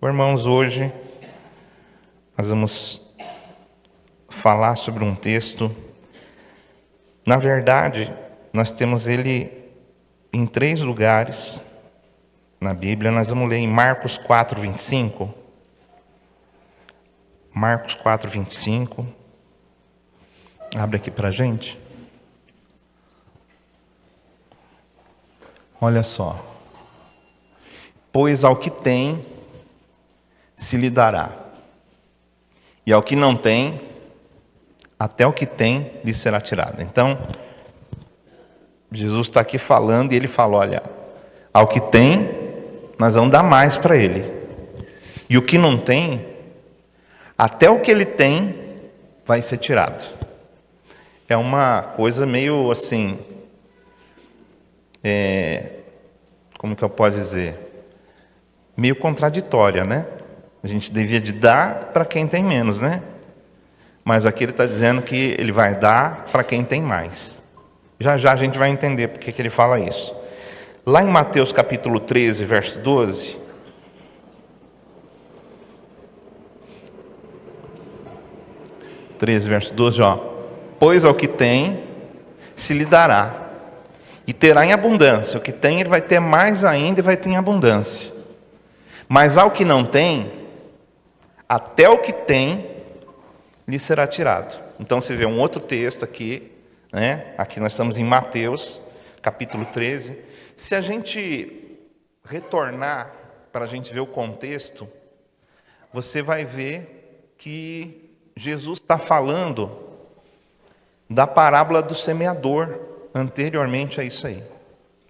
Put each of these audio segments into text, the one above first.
Irmãos, hoje nós vamos falar sobre um texto. Na verdade, nós temos ele em 3 lugares na Bíblia. Nós vamos ler em Marcos 4, 25. Marcos 4, 25. Abre aqui para a gente. Olha só. Pois ao que tem, se lhe dará. E ao que não tem, até o que tem lhe será tirado. Então, Jesus está aqui falando e ele fala, olha, ao que tem, nós vamos dar mais para ele. E o que não tem, até o que ele tem, vai ser tirado. É uma coisa meio assim, como que eu posso dizer? Meio contraditória, né? A gente devia de dar para quem tem menos, né? Mas aqui ele está dizendo que ele vai dar para quem tem mais. Já já a gente vai entender por que ele fala isso. Lá em Mateus capítulo 13, verso 12. Verso 12, ó. Pois ao que tem, se lhe dará, e terá em abundância. O que tem, ele vai ter mais ainda e vai ter em abundância. Mas ao que não tem, até o que tem, lhe será tirado. Então você vê um outro texto aqui, né? Aqui nós estamos em Mateus, capítulo 13. Se a gente retornar para a gente ver o contexto, você vai ver que Jesus está falando da parábola do semeador, anteriormente a isso aí.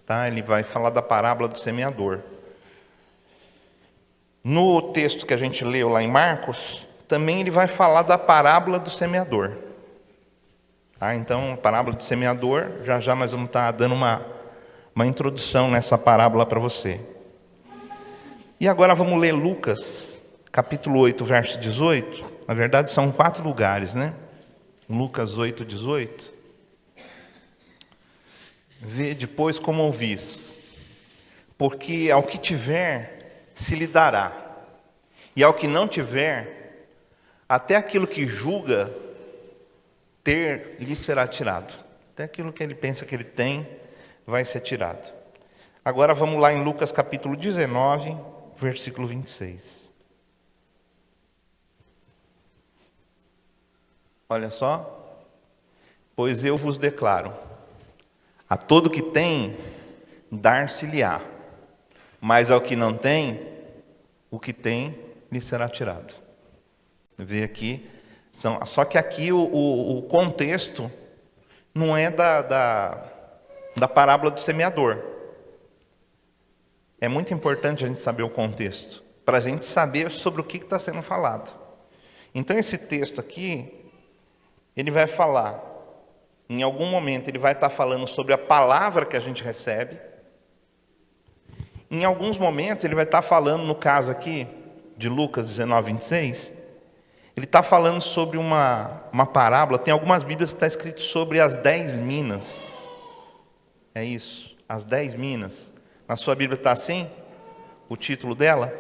Tá? Ele vai falar da parábola do semeador. No texto que a gente leu lá em Marcos, também ele vai falar da parábola do semeador. Tá? Então, a parábola do semeador, já já nós vamos estar dando uma introdução nessa parábola para você. E agora vamos ler Lucas, capítulo 8, verso 18. Na verdade, são 4 lugares, né? Lucas 8, 18. Vê depois como ouvis, porque ao que tiver, se lhe dará, e ao que não tiver, até aquilo que julga ter, lhe será tirado. Até aquilo que ele pensa que ele tem, vai ser tirado. Agora vamos lá em Lucas capítulo 19, versículo 26. Olha só. Pois eu vos declaro, a todo que tem, dar-se-lhe-á, mas ao que não tem, o que tem lhe será tirado. Vê aqui, só que aqui o contexto não é da parábola do semeador. É muito importante a gente saber o contexto, para a gente saber sobre o que está sendo falado. Então esse texto aqui, ele vai falar, em algum momento ele vai estar falando sobre a palavra que a gente recebe. Em alguns momentos ele vai estar falando, no caso aqui, de Lucas 19, 26, ele está falando sobre uma parábola. Tem algumas Bíblias que está escrito sobre as 10 minas. É isso, as 10 minas. Na sua Bíblia está assim, o título dela?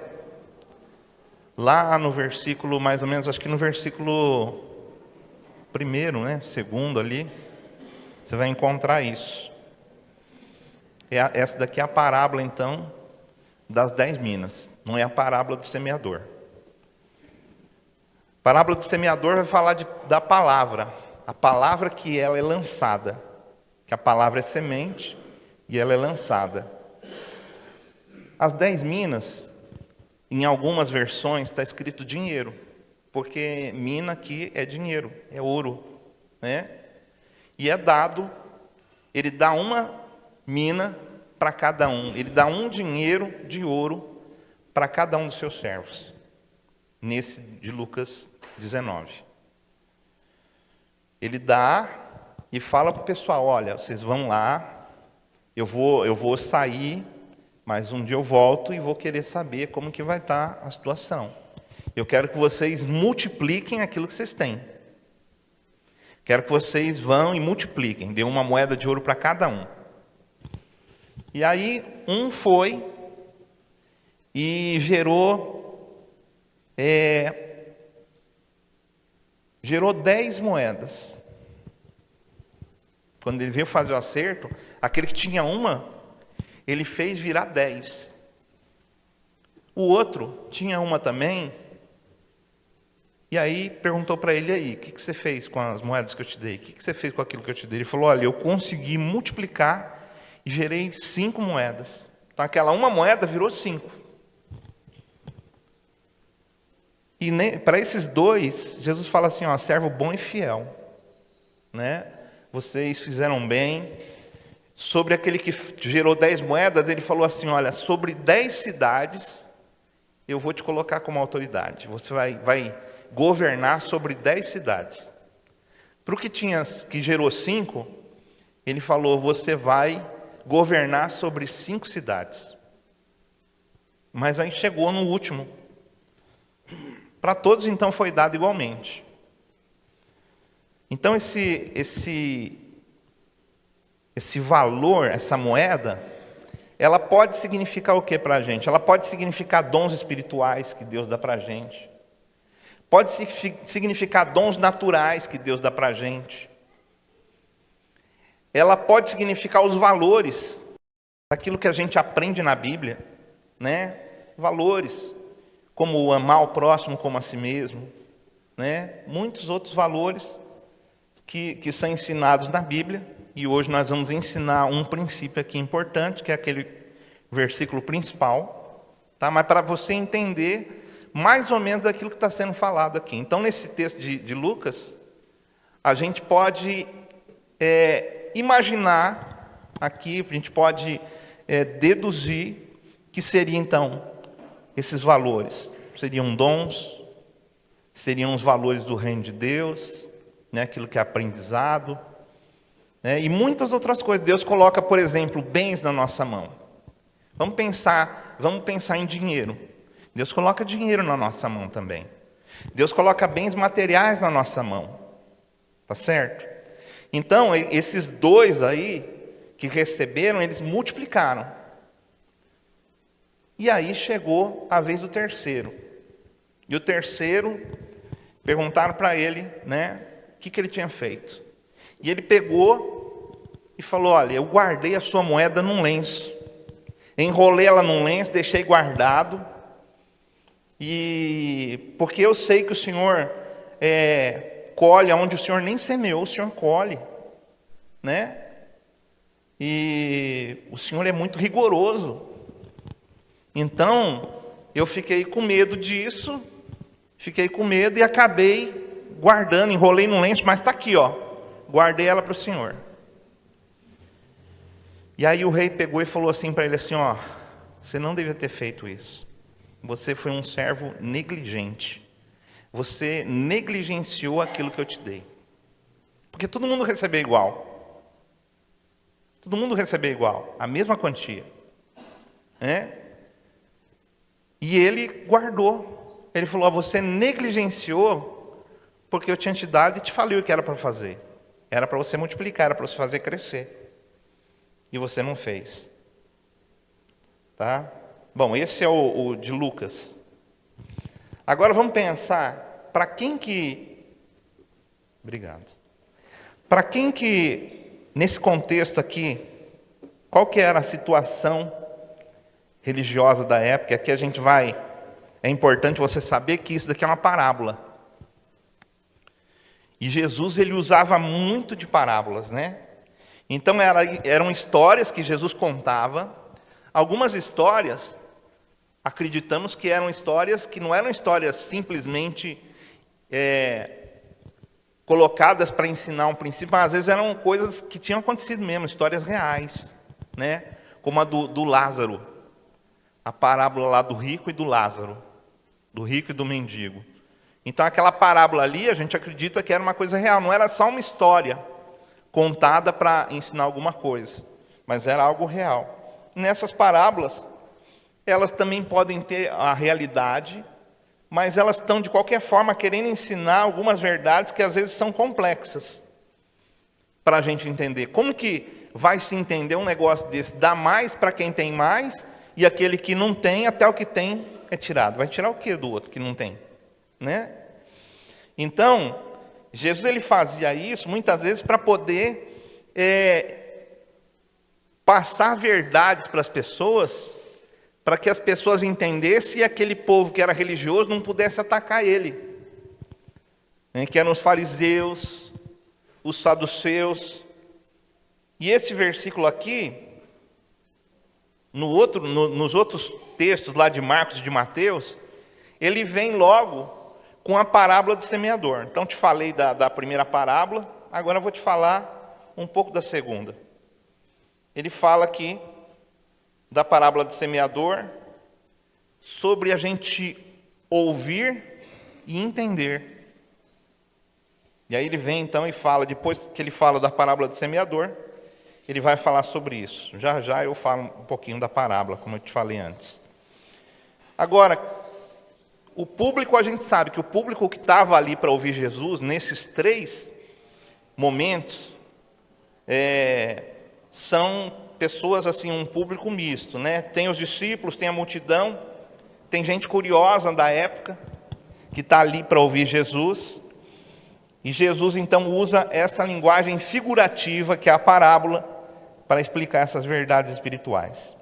Lá no versículo, mais ou menos, acho que no versículo 1º, né? 2º ali, você vai encontrar isso. Essa daqui é a parábola, então, das 10 minas. Não é a parábola do semeador. A parábola do semeador vai falar da palavra. A palavra que ela é lançada. Que a palavra é semente e ela é lançada. As 10 minas, em algumas versões, está escrito dinheiro. Porque mina aqui é dinheiro, é ouro, né? E é dado, ele dá uma mina para cada um. Ele dá um dinheiro de ouro para cada um dos seus servos. Nesse de Lucas 19. Ele dá e fala para o pessoal, olha, vocês vão lá, eu vou sair, mas um dia eu volto e vou querer saber como que vai estar a situação. Eu quero que vocês multipliquem aquilo que vocês têm. Quero que vocês vão e multipliquem. Dê uma moeda de ouro para cada um. E aí, um foi e gerou gerou 10 moedas. Quando ele veio fazer o acerto, aquele que tinha uma, ele fez virar 10. O outro tinha uma também, e aí perguntou para ele, aí, o que você fez com as moedas que eu te dei? O que você fez com aquilo que eu te dei? Ele falou, olha, eu consegui multiplicar e gerei 5 moedas. Então aquela uma moeda virou 5. E para esses dois, Jesus fala assim, ó, servo bom e fiel, né? Vocês fizeram bem. Sobre aquele que gerou 10 moedas, ele falou assim, olha, sobre 10 cidades, eu vou te colocar como autoridade. Você vai governar sobre 10 cidades. Para o que gerou 5, ele falou, você vai governar sobre 5 cidades. Mas aí chegou no último. Para todos, então, foi dado igualmente. Então, esse valor, essa moeda, ela pode significar o que para a gente? Ela pode significar dons espirituais que Deus dá para a gente. Pode significar dons naturais que Deus dá para a gente. Ela pode significar os valores, aquilo que a gente aprende na Bíblia, né? Valores, como amar o próximo como a si mesmo, né? Muitos outros valores que são ensinados na Bíblia, e hoje nós vamos ensinar um princípio aqui importante, que é aquele versículo principal, tá? Mas para você entender mais ou menos aquilo que está sendo falado aqui. Então, nesse texto de Lucas, a gente pode imaginar aqui, a gente pode deduzir que seria então esses valores. Seriam dons, seriam os valores do reino de Deus, né, aquilo que é aprendizado, né, e muitas outras coisas. Deus coloca, por exemplo, bens na nossa mão. Vamos pensar em dinheiro. Deus coloca dinheiro na nossa mão também. Deus coloca bens materiais na nossa mão. Tá certo? Então, esses dois aí que receberam, eles multiplicaram. E aí chegou a vez do terceiro. E o terceiro, perguntaram para ele, né, o que ele tinha feito. E ele pegou e falou, olha, eu guardei a sua moeda num lenço. Enrolei ela num lenço, deixei guardado. E porque eu sei que o Senhor colhe onde o Senhor nem semeou, o Senhor colhe, né? E o Senhor é muito rigoroso. Então, eu fiquei com medo disso, e acabei guardando, enrolei no lenço, mas está aqui, ó, guardei ela para o Senhor. E aí o rei pegou e falou assim para ele assim, ó, você não devia ter feito isso. Você foi um servo negligente. Você negligenciou aquilo que eu te dei. Porque todo mundo recebeu igual. Todo mundo recebeu igual, a mesma quantia. Né? E ele guardou. Ele falou, você negligenciou porque eu tinha te dado e te falei o que era para fazer. Era para você multiplicar, era para você fazer crescer. E você não fez. Tá? Bom, esse é o de Lucas. Agora vamos pensar, para quem que... Obrigado. Para quem que, nesse contexto aqui, qual que era a situação religiosa da época? Aqui a gente vai... É importante você saber que isso daqui é uma parábola. E Jesus, ele usava muito de parábolas, né? Então, eram histórias que Jesus contava. Algumas histórias, acreditamos que eram histórias que não eram histórias simplesmente colocadas para ensinar um princípio, mas às vezes eram coisas que tinham acontecido mesmo, histórias reais, né? Como a do Lázaro, a parábola lá do rico e do Lázaro, do rico e do mendigo. Então, aquela parábola ali, a gente acredita que era uma coisa real, não era só uma história contada para ensinar alguma coisa, mas era algo real. Nessas parábolas, elas também podem ter a realidade, mas elas estão, de qualquer forma, querendo ensinar algumas verdades que às vezes são complexas para a gente entender. Como que vai se entender um negócio desse? Dá mais para quem tem mais, e aquele que não tem, até o que tem é tirado. Vai tirar o que do outro que não tem? né? Então, Jesus ele fazia isso muitas vezes para poder passar verdades para as pessoas, para que as pessoas entendessem e aquele povo que era religioso não pudesse atacar ele, né? Que eram os fariseus, os saduceus. E esse versículo aqui, nos outros textos lá de Marcos e de Mateus, ele vem logo com a parábola do semeador. Então, te falei da primeira parábola, agora eu vou te falar um pouco da segunda. Ele fala aqui da parábola do semeador, sobre a gente ouvir e entender. E aí ele vem então e fala, depois que ele fala da parábola do semeador, ele vai falar sobre isso. Já já eu falo um pouquinho da parábola, como eu te falei antes. Agora, o público, a gente sabe que o público que estava ali para ouvir Jesus, nesses 3 momentos, são pessoas assim, um público misto, né? Tem os discípulos, tem a multidão, tem gente curiosa da época, que está ali para ouvir Jesus. E Jesus então usa essa linguagem figurativa, que é a parábola, para explicar essas verdades espirituais.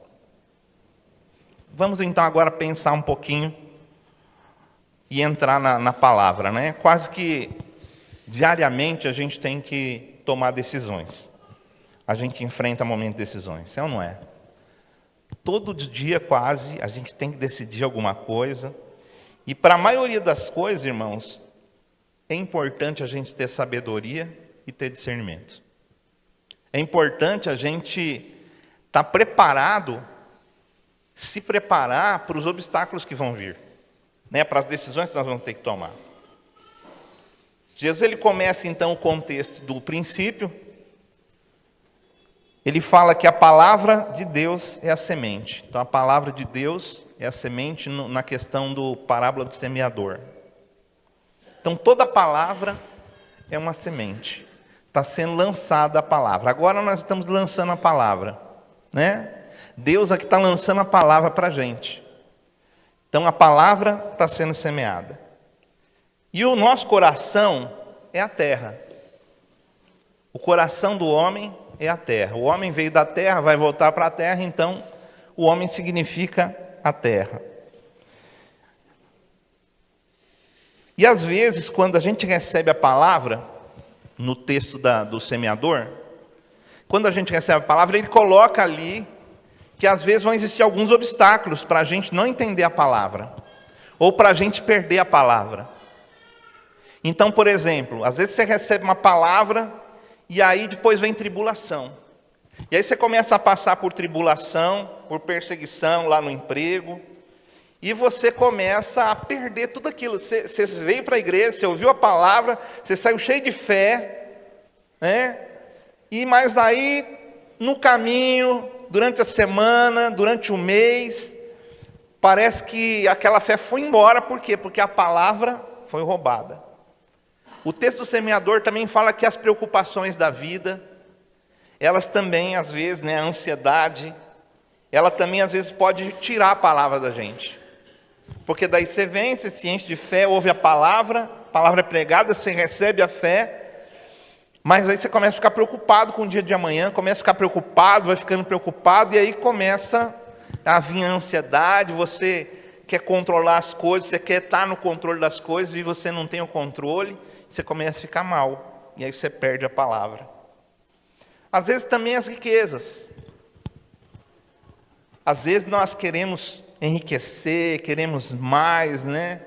Vamos então agora pensar um pouquinho e entrar na palavra, né? Quase que diariamente a gente tem que tomar decisões. A gente enfrenta momentos de decisões, é ou não é? Todo dia quase a gente tem que decidir alguma coisa. E para a maioria das coisas, irmãos, é importante a gente ter sabedoria e ter discernimento. É importante a gente estar preparado, se preparar para os obstáculos que vão vir, né? Para as decisões que nós vamos ter que tomar. Jesus ele começa então o contexto do princípio. Ele fala que a palavra de Deus é a semente. Então a palavra de Deus é a semente na questão do parábola do semeador. Então toda palavra é uma semente. Está sendo lançada a palavra. Agora nós estamos lançando a palavra, né? Deus aqui está lançando a palavra para a gente. Então a palavra está sendo semeada. E o nosso coração é a terra. O coração do homem é a terra. O homem veio da terra, vai voltar para a terra, então o homem significa a terra. E às vezes, quando a gente recebe a palavra, no texto do semeador, quando a gente recebe a palavra, ele coloca ali que às vezes vão existir alguns obstáculos para a gente não entender a palavra, ou para a gente perder a palavra. Então, por exemplo, às vezes você recebe uma palavra, e aí depois vem tribulação. E aí você começa a passar por tribulação, por perseguição lá no emprego, e você começa a perder tudo aquilo. Você veio para a igreja, você ouviu a palavra, você saiu cheio de fé, né? Mas aí, no caminho, durante a semana, durante o mês, parece que aquela fé foi embora. Por quê? Porque a palavra foi roubada. O texto do semeador também fala que as preocupações da vida, elas também, às vezes, né, a ansiedade, ela também, às vezes, pode tirar a palavra da gente. Porque daí você vem, você se enche de fé, ouve a palavra é pregada, você recebe a fé, mas aí você começa a ficar preocupado com o dia de amanhã, começa a ficar preocupado, vai ficando preocupado, e aí começa a vir a ansiedade, você quer controlar as coisas, você quer estar no controle das coisas, e você não tem o controle, você começa a ficar mal, e aí você perde a palavra. Às vezes também as riquezas. Às vezes nós queremos enriquecer, queremos mais, né?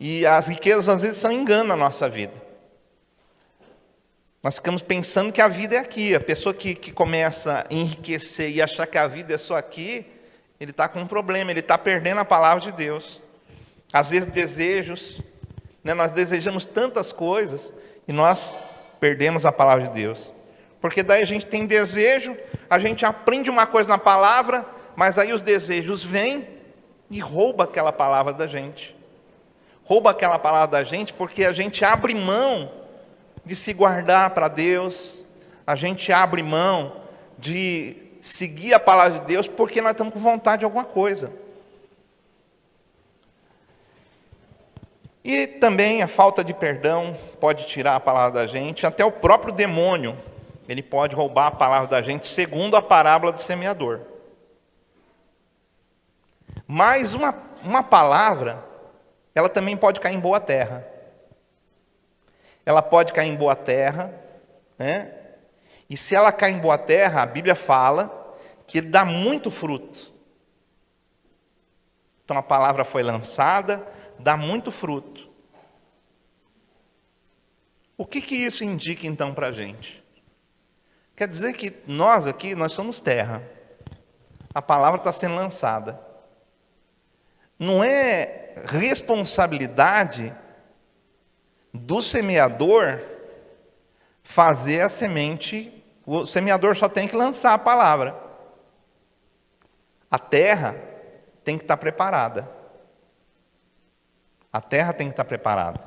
E as riquezas às vezes são engano na nossa vida. Nós ficamos pensando que a vida é aqui. A pessoa que começa a enriquecer e achar que a vida é só aqui, ele está com um problema, ele está perdendo a palavra de Deus. Às vezes desejos, né? Nós desejamos tantas coisas e nós perdemos a palavra de Deus. Porque daí a gente tem desejo, a gente aprende uma coisa na palavra, mas aí os desejos vêm e roubam aquela palavra da gente. Rouba aquela palavra da gente porque a gente abre mão de se guardar para Deus, a gente abre mão de seguir a palavra de Deus porque nós estamos com vontade de alguma coisa. E também a falta de perdão pode tirar a palavra da gente, até o próprio demônio, ele pode roubar a palavra da gente, segundo a parábola do semeador. Mas uma palavra, ela também pode cair em boa terra. Ela pode cair em boa terra, né? E se ela cai em boa terra, a Bíblia fala que ele dá muito fruto. Então a palavra foi lançada, dá muito fruto. O que isso indica então para a gente? Quer dizer que nós aqui, nós somos terra. A palavra está sendo lançada. Não é responsabilidade do semeador fazer a semente. O semeador só tem que lançar a palavra. A terra tem que estar preparada. A terra tem que estar preparada.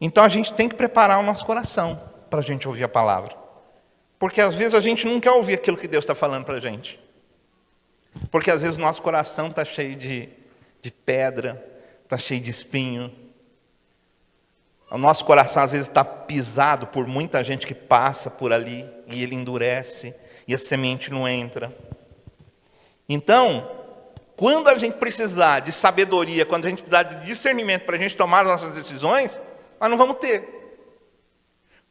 Então a gente tem que preparar o nosso coração para a gente ouvir a palavra. Porque às vezes a gente não quer ouvir aquilo que Deus está falando para a gente. Porque às vezes o nosso coração está cheio de pedra, está cheio de espinho. O nosso coração às vezes está pisado por muita gente que passa por ali e ele endurece e a semente não entra. Então, quando a gente precisar de sabedoria, quando a gente precisar de discernimento para a gente tomar as nossas decisões, nós não vamos ter.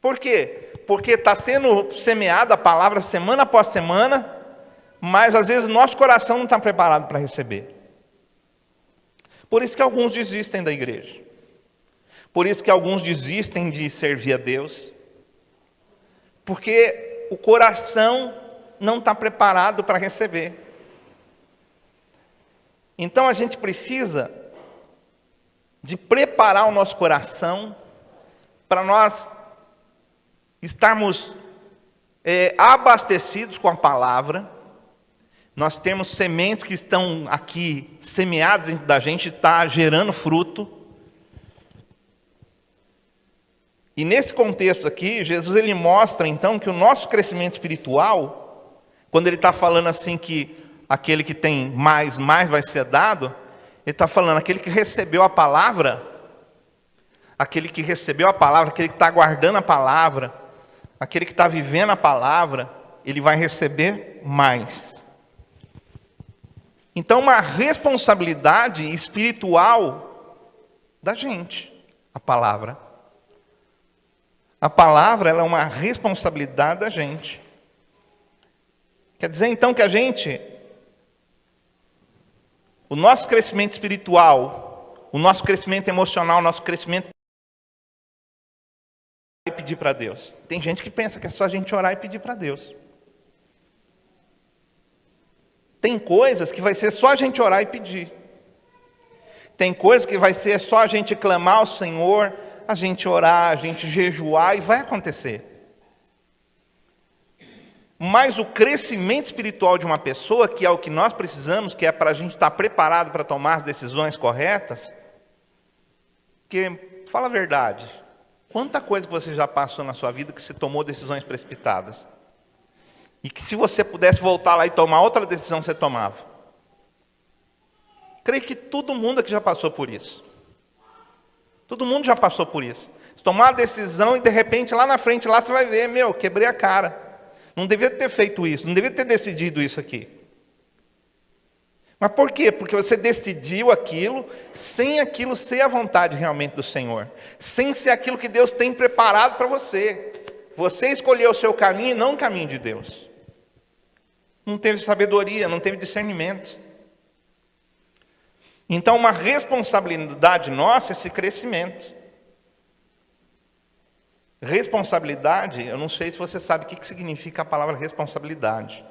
Por quê? Porque está sendo semeada a palavra semana após semana, mas às vezes o nosso coração não está preparado para receber. Por isso que alguns desistem da igreja. Por isso que alguns desistem de servir a Deus. Porque o coração não está preparado para receber. Então a gente precisa de preparar o nosso coração para nós estarmos abastecidos com a palavra. Nós temos sementes que estão aqui semeadas dentro da gente, está gerando fruto. E nesse contexto aqui, Jesus ele mostra então que o nosso crescimento espiritual, quando ele está falando assim que aquele que tem mais vai ser dado, ele está falando aquele que recebeu a palavra, aquele que recebeu a palavra, aquele que está guardando a palavra, aquele que está vivendo a palavra, ele vai receber mais. Então, uma responsabilidade espiritual da gente, a palavra. A palavra ela é uma responsabilidade da gente. Quer dizer, então, que o nosso crescimento espiritual, o nosso crescimento emocional, o nosso crescimento e pedir para Deus. Tem gente que pensa que é só a gente orar e pedir para Deus. Tem coisas que vai ser só a gente orar e pedir. Tem coisas que vai ser só a gente clamar ao Senhor, a gente orar, a gente jejuar e vai acontecer. Mas o crescimento espiritual de uma pessoa, que é o que nós precisamos, que é para a gente estar preparado para tomar as decisões corretas, porque, fala a verdade, quanta coisa que você já passou na sua vida que você tomou decisões precipitadas? E que se você pudesse voltar lá e tomar outra decisão, você tomava. Creio que todo mundo aqui já passou por isso. Todo mundo já passou por isso. Você tomar uma decisão e de repente lá na frente, lá você vai ver, quebrei a cara. Não devia ter feito isso, não devia ter decidido isso aqui. Mas por quê? Porque você decidiu aquilo, sem aquilo ser a vontade realmente do Senhor. Sem ser aquilo que Deus tem preparado para você. Você escolheu o seu caminho e não o caminho de Deus. Não teve sabedoria, não teve discernimento. Então, uma responsabilidade nossa é esse crescimento. Responsabilidade, eu não sei se você sabe o que significa a palavra responsabilidade.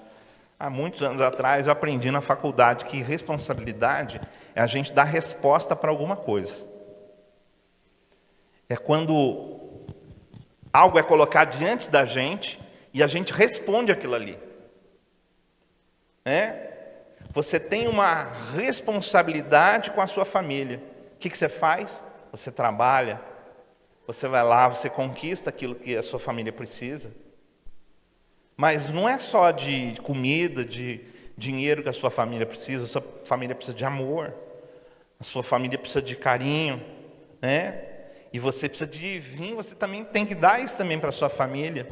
Há muitos anos atrás eu aprendi na faculdade que responsabilidade é a gente dar resposta para alguma coisa. É quando algo é colocado diante da gente e a gente responde aquilo ali. Você tem uma responsabilidade com a sua família. O que você faz? Você trabalha, você vai lá, você conquista aquilo que a sua família precisa. Mas não é só de comida, de dinheiro que a sua família precisa de amor. A sua família precisa de carinho, né? E você precisa de vir, você também tem que dar isso também para a sua família.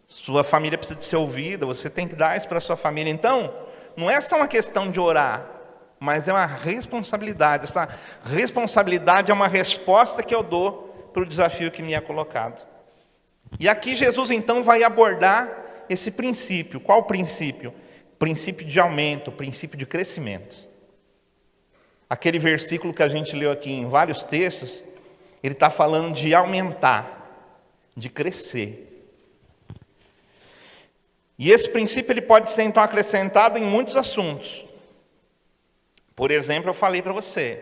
Sua família precisa de ser ouvida, você tem que dar isso para a sua família. Então, não é só uma questão de orar, mas é uma responsabilidade. Essa responsabilidade é uma resposta que eu dou para o desafio que me é colocado. E aqui Jesus então vai abordar esse princípio. Qual o princípio? Princípio de aumento, princípio de crescimento. Aquele versículo que a gente leu aqui em vários textos, ele está falando de aumentar, de crescer. E esse princípio ele pode ser então acrescentado em muitos assuntos. Por exemplo, eu falei para você,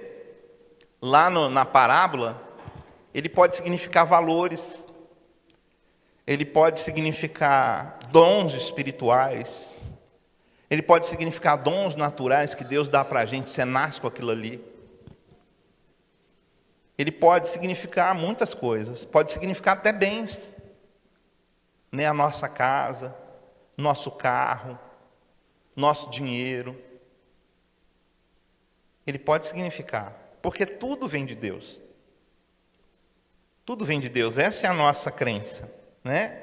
lá na parábola, ele pode significar valores, ele pode significar dons espirituais, ele pode significar dons naturais que Deus dá para a gente, você nasce com aquilo ali. Ele pode significar muitas coisas, pode significar até bens, né? A nossa casa, nosso carro, nosso dinheiro. Ele pode significar, porque tudo vem de Deus. Tudo vem de Deus, essa é a nossa crença, né?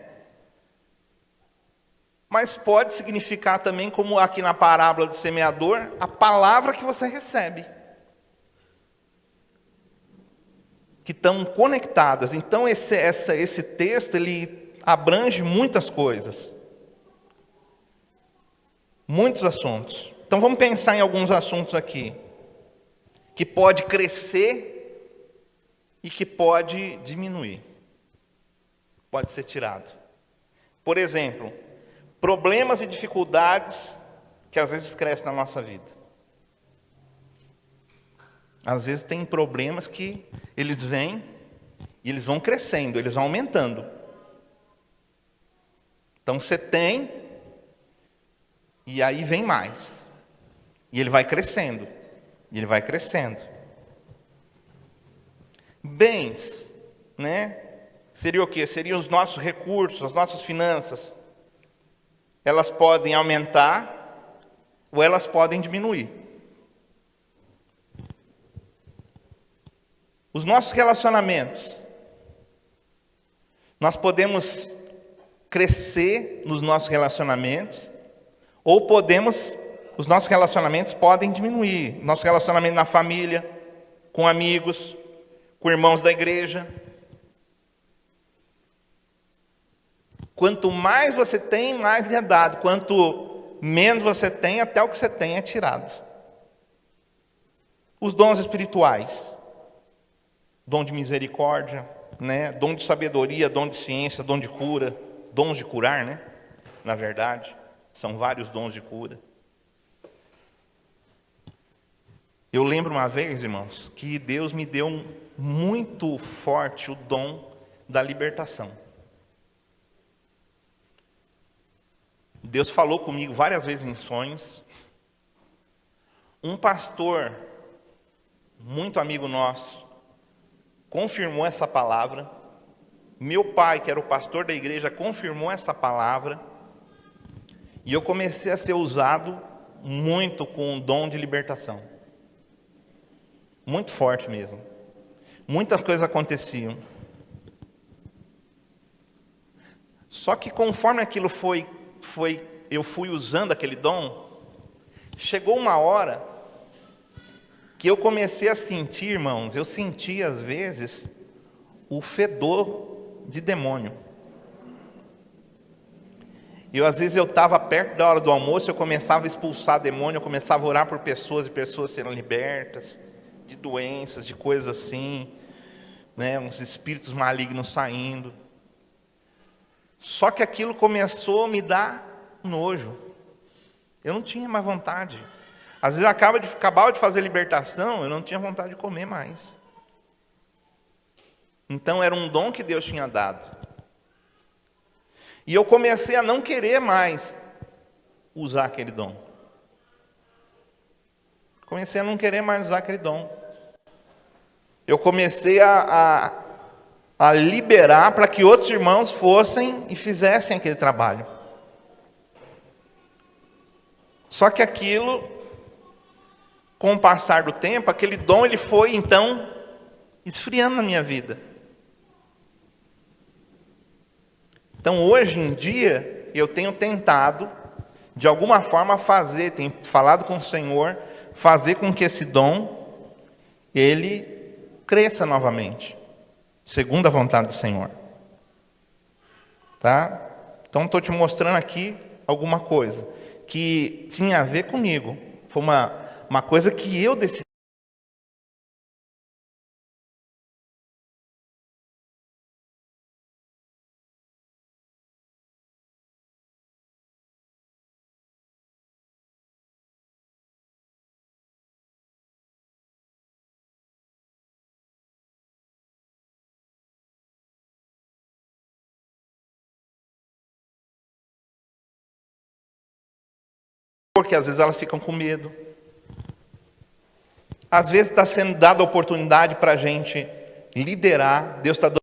Mas pode significar também, como aqui na parábola do semeador, a palavra que você recebe. Que estão conectadas. Então esse texto, ele abrange muitas coisas. Muitos assuntos. Então vamos pensar em alguns assuntos aqui. Que pode crescer e que pode diminuir. Pode ser tirado. Por exemplo, problemas e dificuldades que às vezes crescem na nossa vida. Às vezes tem problemas que eles vêm e eles vão crescendo, eles vão aumentando. Então você tem, e aí vem mais. E ele vai crescendo, e ele vai crescendo. Bens, né? Seria o quê? Seriam os nossos recursos, as nossas finanças. Elas podem aumentar ou elas podem diminuir. Os nossos relacionamentos. Nós podemos crescer nos nossos relacionamentos, ou os nossos relacionamentos podem diminuir. Nosso relacionamento na família, com amigos, com irmãos da igreja. Quanto mais você tem, mais lhe é dado. Quanto menos você tem, até o que você tem é tirado. Os dons espirituais. Dom de misericórdia, né? Dom de sabedoria, dom de ciência, dom de cura. Dons de curar, né? Na verdade, são vários dons de cura. Eu lembro uma vez, irmãos, que Deus me deu muito forte o dom da libertação. Deus falou comigo várias vezes em sonhos. Um pastor, muito amigo nosso, confirmou essa palavra. Meu pai, que era o pastor da igreja, confirmou essa palavra. E eu comecei a ser usado muito com o dom de libertação. Muito forte mesmo. Muitas coisas aconteciam. Só que conforme aquilo eu fui usando aquele dom, chegou uma hora que eu comecei a sentir, irmãos, eu sentia às vezes o fedor de demônio. Às vezes eu estava perto da hora do almoço, eu começava a expulsar demônio, eu começava a orar por pessoas, e pessoas sendo libertas, de doenças, de coisas assim, né, uns espíritos malignos saindo. Só que aquilo começou a me dar nojo. Eu não tinha mais vontade. Às vezes acabava de fazer libertação, eu não tinha vontade de comer mais. Então era um dom que Deus tinha dado. E eu comecei a não querer mais usar aquele dom. Comecei a não querer mais usar aquele dom. Eu comecei a liberar para que outros irmãos fossem e fizessem aquele trabalho. Só que aquilo com o passar do tempo, aquele dom ele foi então esfriando na minha vida. Então hoje em dia eu tenho tentado de alguma forma fazer, tenho falado com o Senhor, fazer com que esse dom ele cresça novamente, segundo a vontade do Senhor. Tá? Então estou te mostrando aqui alguma coisa que tinha a ver comigo. Foi uma coisa que eu decidi. Porque às vezes elas ficam com medo. Às vezes está sendo dada a oportunidade para a gente liderar. Deus está dando.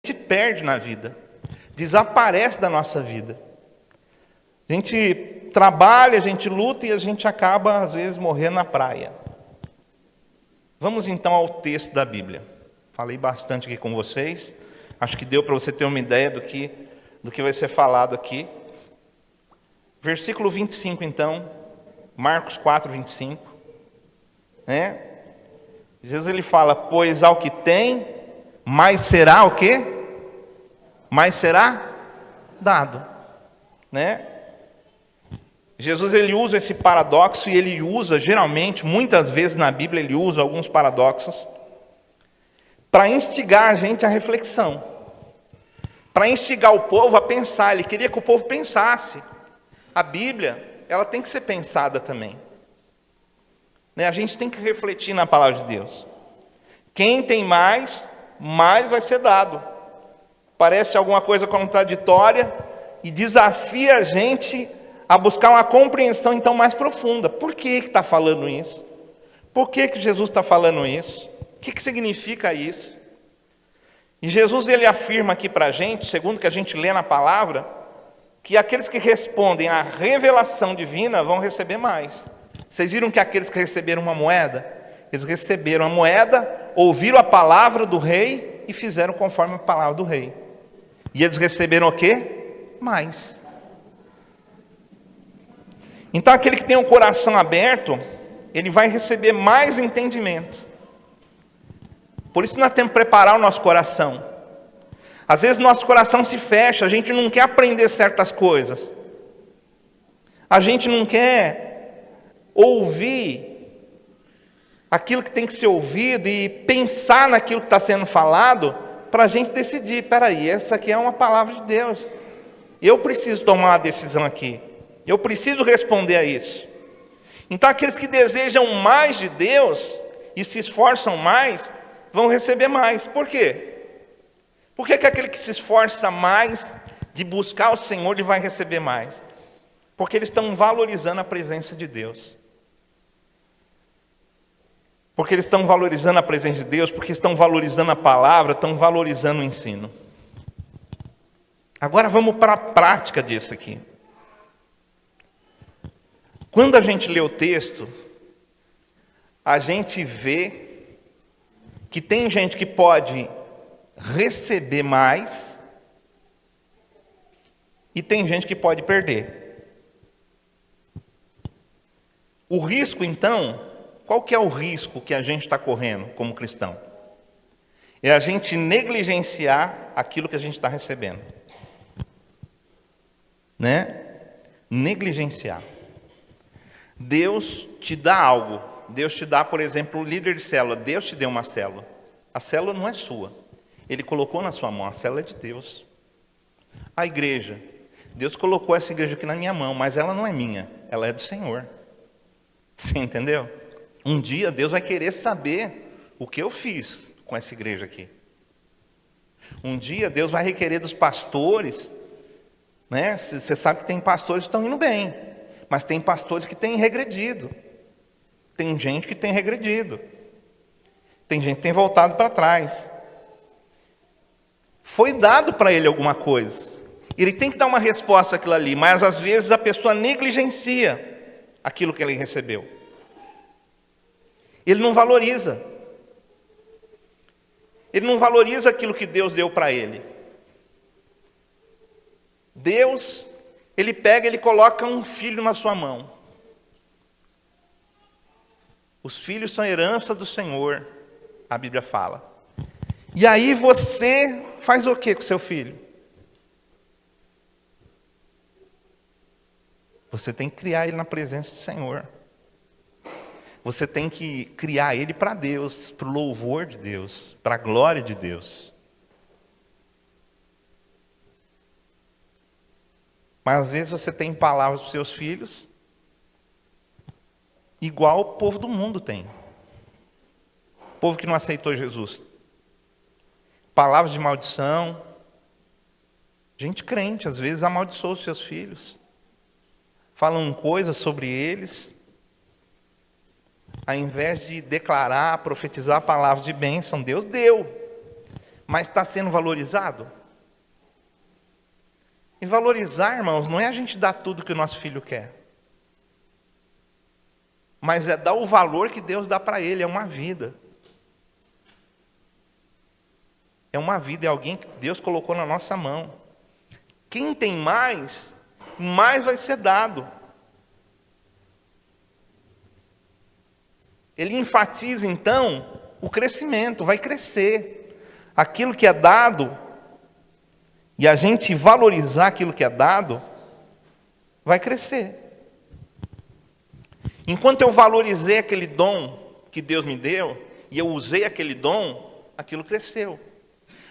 A gente perde na vida, desaparece da nossa vida. A gente trabalha, a gente luta e a gente acaba, às vezes, morrendo na praia. Vamos então ao texto da Bíblia. Falei bastante aqui com vocês, acho que deu para você ter uma ideia do que vai ser falado aqui. Versículo 25, então, Marcos 4, 25. Jesus ele fala, pois ao que tem, mais será o quê? Mais será dado. Jesus ele usa esse paradoxo e ele usa, geralmente, muitas vezes na Bíblia, ele usa alguns paradoxos para instigar a gente à reflexão, para instigar o povo a pensar. Ele queria que o povo pensasse. A Bíblia, ela tem que ser pensada também. A gente tem que refletir na palavra de Deus. Quem tem mais, mais vai ser dado. Parece alguma coisa contraditória e desafia a gente a buscar uma compreensão então mais profunda. Por que está falando isso? Por que Jesus está falando isso? O que significa isso? E Jesus ele afirma aqui para a gente, segundo o que a gente lê na palavra, que aqueles que respondem à revelação divina vão receber mais. Vocês viram que aqueles que receberam uma moeda, eles receberam a moeda, ouviram a palavra do rei e fizeram conforme a palavra do rei. E eles receberam o quê? Mais. Então aquele que tem o coração aberto, ele vai receber mais entendimento. Por isso nós temos que preparar o nosso coração. Às vezes nosso coração se fecha, a gente não quer aprender certas coisas. A gente não quer ouvir aquilo que tem que ser ouvido e pensar naquilo que está sendo falado para a gente decidir, espera aí, essa aqui é uma palavra de Deus. Eu preciso tomar uma decisão aqui. Eu preciso responder a isso. Então aqueles que desejam mais de Deus e se esforçam mais, vão receber mais. Por quê? Por que aquele que se esforça mais de buscar o Senhor, ele vai receber mais? Porque eles estão valorizando a presença de Deus. Porque eles estão valorizando a presença de Deus, porque estão valorizando a palavra, estão valorizando o ensino. Agora vamos para a prática disso aqui. Quando a gente lê o texto, a gente vê que tem gente que pode receber mais e tem gente que pode perder. O risco, então, qual que é o risco que a gente está correndo como cristão? É a gente negligenciar aquilo que a gente está recebendo. Né? Negligenciar. Deus te dá algo. Deus te dá, por exemplo, o líder de célula. Deus te deu uma célula. A célula não é sua. Ele colocou na sua mão. A célula é de Deus. A igreja. Deus colocou essa igreja aqui na minha mão, mas ela não é minha. Ela é do Senhor. Você entendeu? Um dia Deus vai querer saber o que eu fiz com essa igreja aqui. Um dia Deus vai requerer dos pastores, né? Você sabe que tem pastores que estão indo bem, mas tem pastores que têm regredido. Tem gente que tem regredido. Tem gente que tem voltado para trás. Foi dado para ele alguma coisa. Ele tem que dar uma resposta àquilo ali, mas às vezes a pessoa negligencia aquilo que ele recebeu. Ele não valoriza. Ele não valoriza aquilo que Deus deu para ele. Deus, ele pega, ele coloca um filho na sua mão. Os filhos são herança do Senhor, a Bíblia fala. E aí você faz o que com seu filho? Você tem que criar ele na presença do Senhor. Você tem que criar ele para Deus, para o louvor de Deus, para a glória de Deus. Mas às vezes você tem palavras dos seus filhos, igual o povo do mundo tem. O povo que não aceitou Jesus. Palavras de maldição. Gente crente, às vezes amaldiçoa os seus filhos. Falam coisas sobre eles, ao invés de declarar, profetizar palavras de bênção. Deus deu, mas está sendo valorizado? E valorizar, irmãos, não é a gente dar tudo que o nosso filho quer, mas é dar o valor que Deus dá para ele. É uma vida. É uma vida, é alguém que Deus colocou na nossa mão. Quem tem mais, mais vai ser dado. Ele enfatiza, então, o crescimento, vai crescer. Aquilo que é dado, e a gente valorizar aquilo que é dado, vai crescer. Enquanto eu valorizei aquele dom que Deus me deu, e eu usei aquele dom, aquilo cresceu.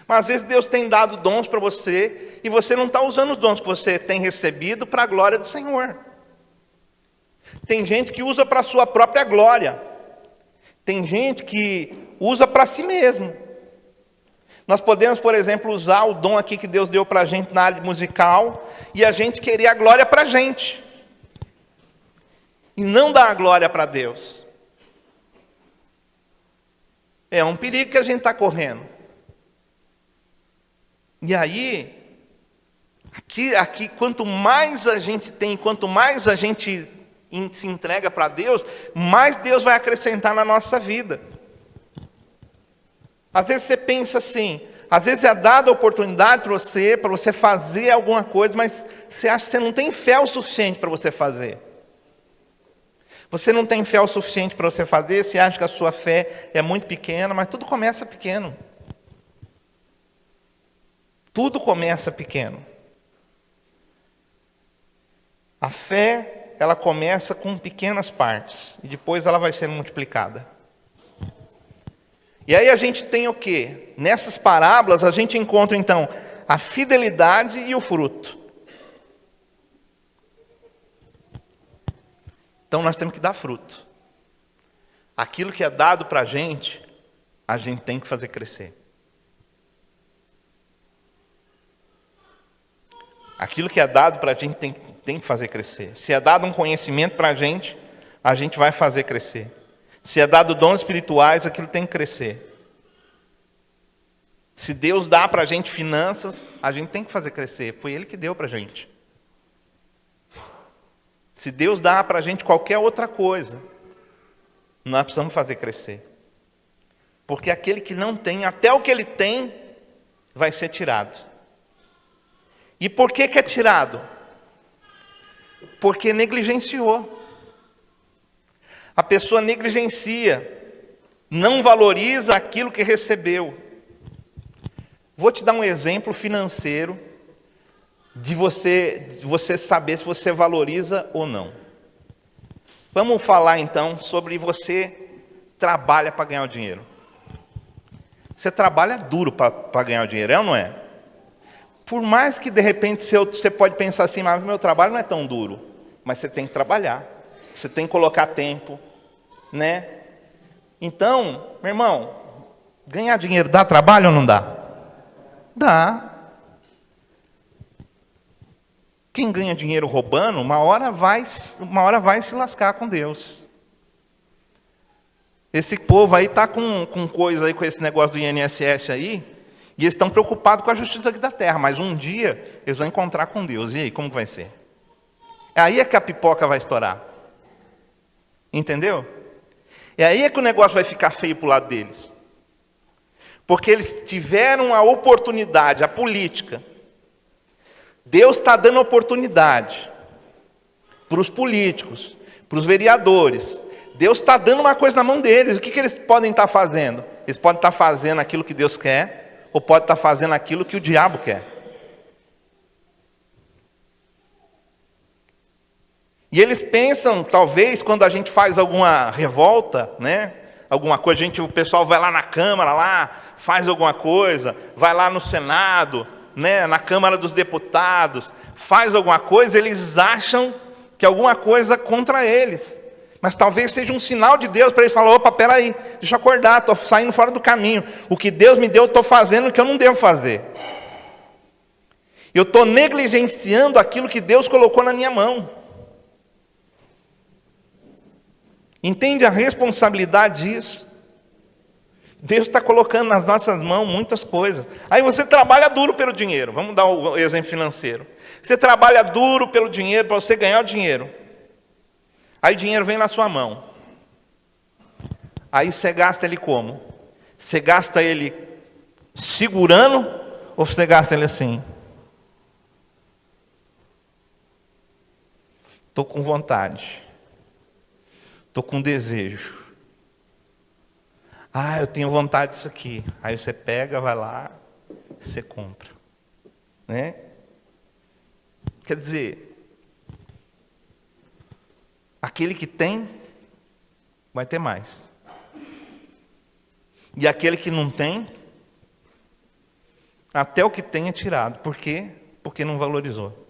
Mas às vezes Deus tem dado dons para você, e você não está usando os dons que você tem recebido para a glória do Senhor. Tem gente que usa para a sua própria glória. Tem gente que usa para si mesmo. Nós podemos, por exemplo, usar o dom aqui que Deus deu para a gente na área musical, e a gente querer a glória para a gente. E não dar a glória para Deus. É um perigo que a gente está correndo. E aí, aqui, quanto mais a gente tem, quanto mais a gente se entrega para Deus, mais Deus vai acrescentar na nossa vida. Às vezes você pensa assim, às vezes é dada a oportunidade para você fazer alguma coisa, mas você acha que você não tem fé o suficiente para você fazer. Você não tem fé o suficiente para você fazer, você acha que a sua fé é muito pequena, mas tudo começa pequeno. Tudo começa pequeno. A fé, ela começa com pequenas partes, e depois ela vai sendo multiplicada. E aí a gente tem o quê? Nessas parábolas a gente encontra então a fidelidade e o fruto. Então nós temos que dar fruto. Aquilo que é dado para a gente tem que fazer crescer. Aquilo que é dado para a gente tem que fazer crescer. Se é dado um conhecimento para a gente vai fazer crescer. Se é dado dons espirituais, aquilo tem que crescer. Se Deus dá para a gente finanças, a gente tem que fazer crescer. Foi Ele que deu para a gente. Se Deus dá para a gente qualquer outra coisa, nós precisamos fazer crescer. Porque aquele que não tem, até o que ele tem, vai ser tirado. E por que é tirado? Porque negligenciou. A pessoa negligencia, não valoriza aquilo que recebeu. Vou te dar um exemplo financeiro de você saber se você valoriza ou não. Vamos falar então sobre você trabalha para ganhar o dinheiro. Você trabalha duro para ganhar o dinheiro, é ou não é? Por mais que de repente você pode pensar assim, mas meu trabalho não é tão duro. Mas você tem que trabalhar, você tem que colocar tempo, né? Então, meu irmão, ganhar dinheiro dá trabalho ou não dá? Dá. Quem ganha dinheiro roubando, uma hora vai se lascar com Deus. Esse povo aí está com coisa aí, com esse negócio do INSS aí, e eles estão preocupados com a justiça aqui da terra, mas um dia eles vão encontrar com Deus. E aí, como vai ser? Aí é que a pipoca vai estourar. Entendeu? E aí é que o negócio vai ficar feio para o lado deles. Porque eles tiveram a oportunidade, a política. Deus está dando oportunidade para os políticos, para os vereadores. Deus está dando uma coisa na mão deles. O que eles podem estar fazendo? Eles podem estar fazendo aquilo que Deus quer, ou podem estar fazendo aquilo que o diabo quer. E eles pensam, talvez, quando a gente faz alguma revolta, né? Alguma coisa, o pessoal vai lá na Câmara, lá, faz alguma coisa, vai lá no Senado, né? Na Câmara dos Deputados, faz alguma coisa, eles acham que é alguma coisa contra eles. Mas talvez seja um sinal de Deus para eles falar, opa, peraí, deixa eu acordar, estou saindo fora do caminho. O que Deus me deu, eu estou fazendo o que eu não devo fazer. Eu estou negligenciando aquilo que Deus colocou na minha mão. Entende a responsabilidade disso? Deus está colocando nas nossas mãos muitas coisas. Aí você trabalha duro pelo dinheiro. Vamos dar o exemplo financeiro. Você trabalha duro pelo dinheiro para você ganhar o dinheiro. Aí o dinheiro vem na sua mão. Aí você gasta ele como? Você gasta ele segurando ou você gasta ele assim? Estou com vontade. Estou com desejo. Ah, eu tenho vontade disso aqui. Aí você pega, vai lá, você compra. Né? Quer dizer, aquele que tem, vai ter mais. E aquele que não tem, até o que tem é tirado. Por quê? Porque não valorizou.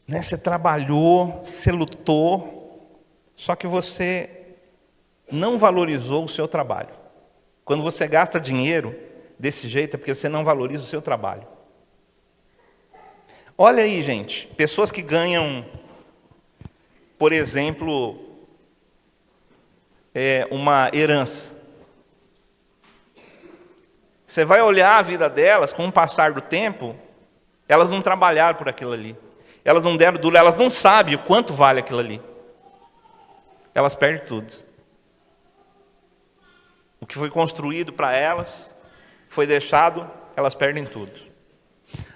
Né? Você trabalhou, você lutou, só que você não valorizou o seu trabalho. Quando você gasta dinheiro desse jeito, é porque você não valoriza o seu trabalho. Olha aí, gente, pessoas que ganham, por exemplo, uma herança. Você vai olhar a vida delas, com o passar do tempo, elas não trabalharam por aquilo ali. Elas não deram duro, elas não sabem o quanto vale aquilo ali. Elas perdem tudo. O que foi construído para elas, foi deixado, elas perdem tudo.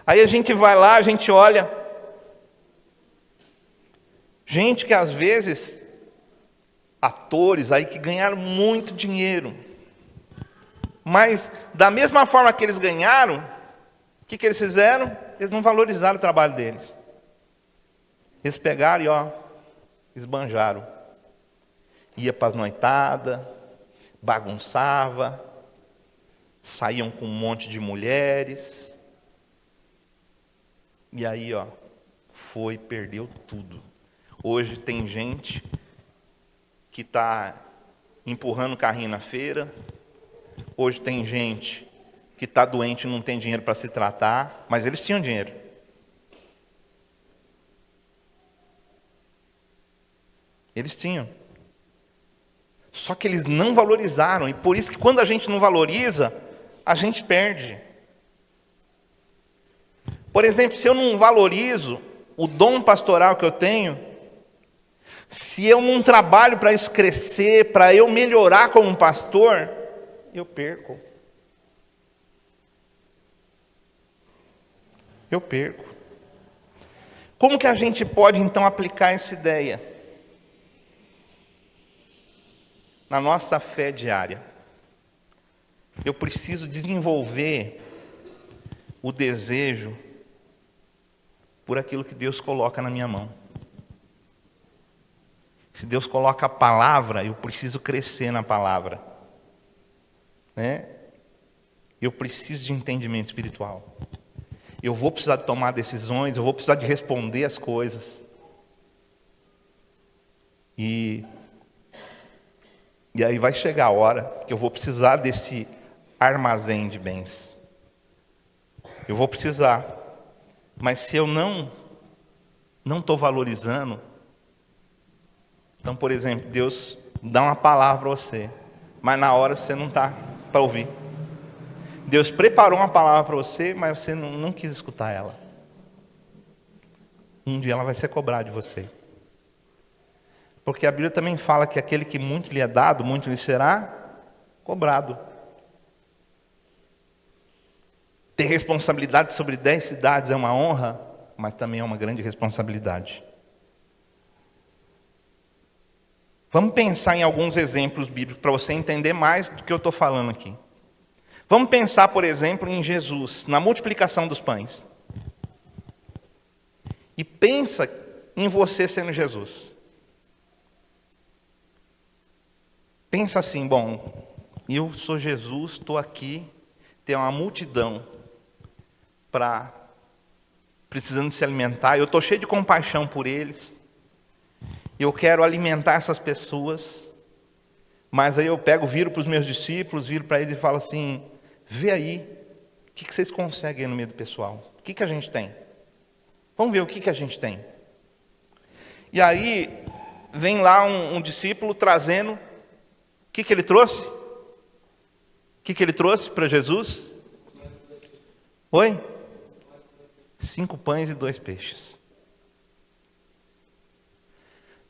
Aí a gente vai lá, a gente olha. Gente que às vezes, atores aí que ganharam muito dinheiro. Mas da mesma forma que eles ganharam, o que eles fizeram? Eles não valorizaram o trabalho deles. Eles pegaram e esbanjaram. Ia para as noitadas, bagunçava, saíam com um monte de mulheres. E aí, perdeu tudo. Hoje tem gente que está empurrando o carrinho na feira. Hoje tem gente que está doente e não tem dinheiro para se tratar, mas eles tinham dinheiro. Eles tinham. Só que eles não valorizaram, e por isso que quando a gente não valoriza, a gente perde. Por exemplo, se eu não valorizo o dom pastoral que eu tenho, se eu não trabalho para isso crescer, para eu melhorar como pastor, eu perco. Eu perco. Como que a gente pode então aplicar essa ideia na nossa fé diária? Eu preciso desenvolver o desejo por aquilo que Deus coloca na minha mão. Se Deus coloca a palavra, eu preciso crescer na palavra, né? Eu preciso de entendimento espiritual. Eu vou precisar de tomar decisões, eu vou precisar de responder as coisas. E aí vai chegar a hora que eu vou precisar desse armazém de bens. Eu vou precisar. Mas se eu não estou valorizando, então, por exemplo, Deus dá uma palavra para você, mas na hora você não está para ouvir. Deus preparou uma palavra para você, mas você não quis escutar ela. Um dia ela vai ser cobrada de você. Porque a Bíblia também fala que aquele que muito lhe é dado, muito lhe será cobrado. Ter responsabilidade sobre 10 cidades é uma honra, mas também é uma grande responsabilidade. Vamos pensar em alguns exemplos bíblicos para você entender mais do que eu estou falando aqui. Vamos pensar, por exemplo, em Jesus, na multiplicação dos pães. E pensa em você sendo Jesus. Pensa assim, bom, eu sou Jesus, estou aqui, tem uma multidão precisando se alimentar, eu estou cheio de compaixão por eles, eu quero alimentar essas pessoas, mas aí eu viro para os meus discípulos, viro para eles e falo assim, vê aí, o que vocês conseguem no meio do pessoal? O que a gente tem? Vamos ver o que a gente tem. E aí, vem lá um discípulo trazendo, o que ele trouxe? O que ele trouxe para Jesus? Oi? 5 pães e 2 peixes.